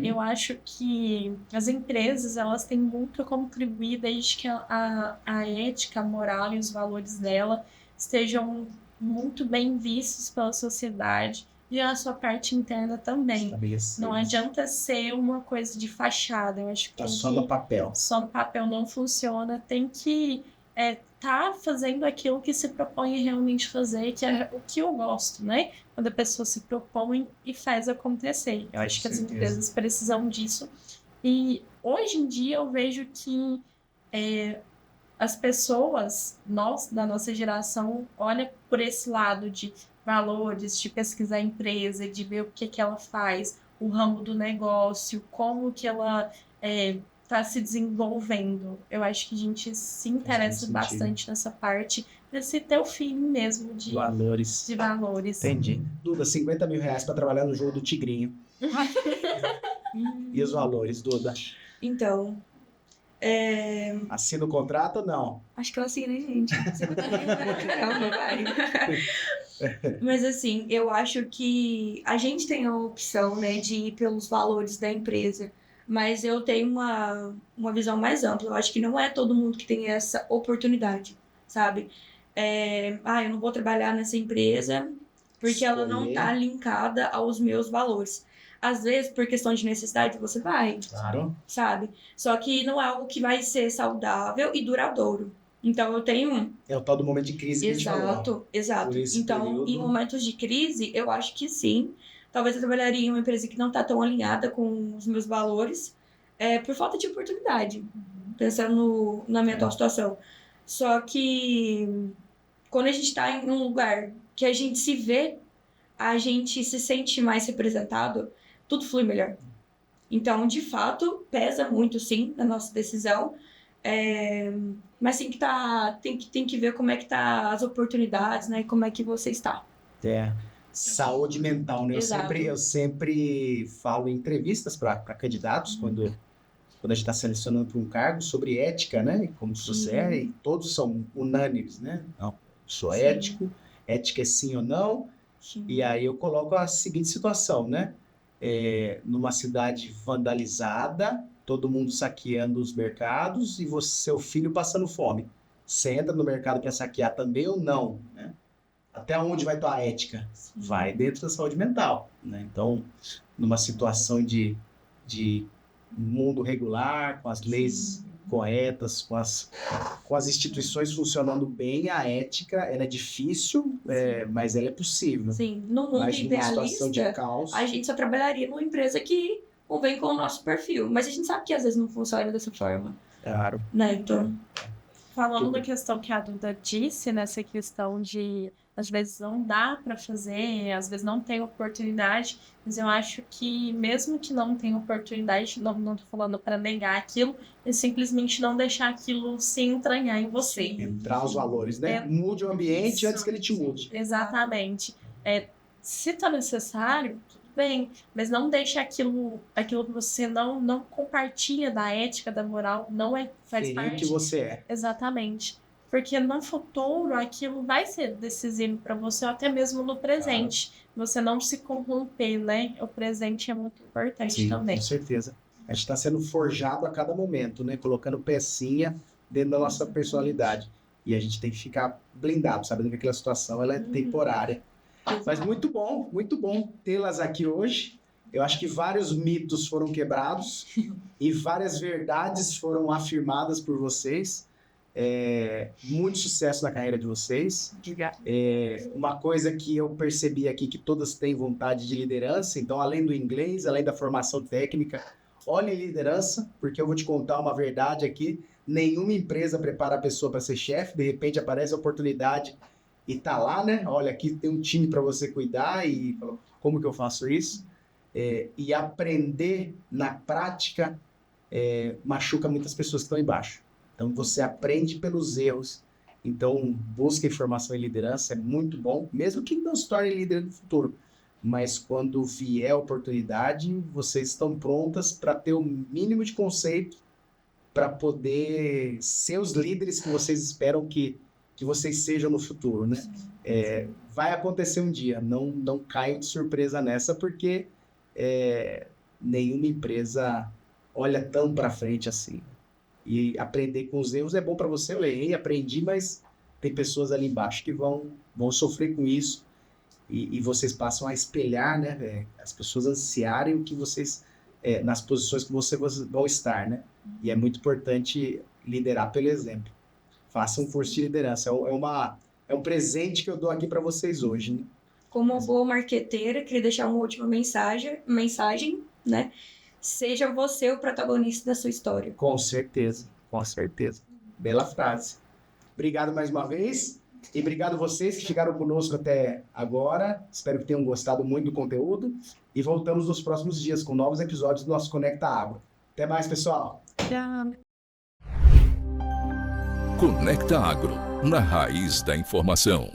Eu acho que as empresas, elas têm muito a contribuir desde que a ética, a moral e os valores dela estejam muito bem vistos pela sociedade e a sua parte interna também. Não adianta ser uma coisa de fachada. Eu acho que só no papel. Só no papel não funciona. Tem que tá fazendo aquilo que se propõe realmente fazer, que é o que eu gosto, né? Quando a pessoa se propõe e faz acontecer. Eu acho que as empresas precisam disso. E hoje em dia eu vejo que as pessoas, nós, da nossa geração, olham por esse lado de valores, de pesquisar a empresa, de ver o que ela faz, o ramo do negócio, como que ela está se desenvolvendo. Eu acho que a gente se interessa bastante nessa parte, desse ter o feeling mesmo de valores. Entendi. Duda, 50 mil reais para trabalhar no jogo do Tigrinho. E os valores, Duda? Então, assina o contrato ou não? Acho que eu assino, hein, gente? Calma, vai. Mas assim, eu acho que a gente tem a opção, né, de ir pelos valores da empresa, mas eu tenho uma visão mais ampla. Eu acho que não é todo mundo que tem essa oportunidade, sabe? Eu não vou trabalhar nessa empresa porque ela não tá linkada aos meus valores. Às vezes, por questão de necessidade, você vai, claro, sabe? Só que não é algo que vai ser saudável e duradouro. Então, eu tenho... É o tal do momento de crise que a gente falou. Exato. Então, em momentos de crise, eu acho que sim. Talvez eu trabalharia em uma empresa que não está tão alinhada com os meus valores, por falta de oportunidade. pensando na minha atual situação. Só que quando a gente está em um lugar que a gente se vê, a gente se sente mais representado, tudo flui melhor. Então, de fato, pesa muito, sim, na nossa decisão. Mas tem que ver como é que tá as oportunidades, né? E como é que você está. Saúde mental, né? Exato. Eu sempre falo em entrevistas para candidatos, quando a gente está selecionando para um cargo, sobre ética, né? Como você é, e todos são unânimes, né? Não, sou ético, ética é sim ou não. Sim. E aí eu coloco a seguinte situação, né? Numa cidade vandalizada, todo mundo saqueando os mercados e seu filho passando fome. Você entra no mercado para saquear também ou não, né? Até onde vai tua ética? Vai dentro da saúde mental, né? Então, numa situação de mundo regular, com as leis corretas, com as instituições funcionando bem, a ética, ela é difícil, mas ela é possível. Sim, no mundo Mas numa situação de idealista, caos... a gente só trabalharia numa empresa que convém com o nosso perfil. Mas a gente sabe que às vezes não funciona dessa forma, Claro. né? Então, Falando da questão que a Duda disse, nessa questão de às vezes não dá para fazer, às vezes não tem oportunidade, mas eu acho que mesmo que não tenha oportunidade, não tô falando para negar aquilo, é simplesmente não deixar aquilo se entranhar em você. Entrar os valores, né? Mude o ambiente Isso. antes que ele te mude. Exatamente. Se tá necessário, tudo bem, mas não deixe aquilo que você não compartilha da ética, da moral, faz Ferir parte. que você é. Exatamente. Porque no futuro aquilo vai ser decisivo para você, ou até mesmo no presente. Você não se corromper, né? O presente é muito importante Sim, também. com certeza. A gente está sendo forjado a cada momento, né? Colocando pecinha dentro da nossa personalidade. E a gente tem que ficar blindado, sabendo que aquela situação ela é temporária. Mas muito bom tê-las aqui hoje. Eu acho que vários mitos foram quebrados e várias verdades foram afirmadas por vocês. Muito sucesso na carreira de vocês. Obrigada. Uma coisa que eu percebi aqui, que todas têm vontade de liderança, então além do inglês, além da formação técnica, olhem liderança, porque eu vou te contar uma verdade aqui, nenhuma empresa prepara a pessoa para ser chefe, de repente aparece a oportunidade e tá lá, né? Olha, aqui tem um time para você cuidar e como que eu faço isso? E aprender na prática machuca muitas pessoas que estão embaixo. Então, você aprende pelos erros. Então, busca informação e liderança, é muito bom, mesmo que não se torne líder no futuro. Mas quando vier a oportunidade, vocês estão prontas para ter o mínimo de conceito para poder ser os líderes que vocês esperam que vocês sejam no futuro, né? Vai acontecer um dia, não caio de surpresa nessa, porque nenhuma empresa olha tão para frente assim. E aprender com os erros é bom para você. Eu errei, aprendi, mas tem pessoas ali embaixo que vão sofrer com isso. E vocês passam a espelhar, né? As pessoas ansiarem o que vocês... nas posições que vocês vão estar, né? E é muito importante liderar pelo exemplo. Faça um curso de liderança. É um presente que eu dou aqui para vocês hoje, né? como boa marqueteira, queria deixar uma última mensagem, né? Seja você o protagonista da sua história. Com certeza, com certeza. Bela frase. Obrigado mais uma vez. E obrigado vocês que chegaram conosco até agora. Espero que tenham gostado muito do conteúdo. E voltamos nos próximos dias com novos episódios do nosso Conecta Agro. Até mais, pessoal. Tchau. Conecta Agro, na raiz da informação.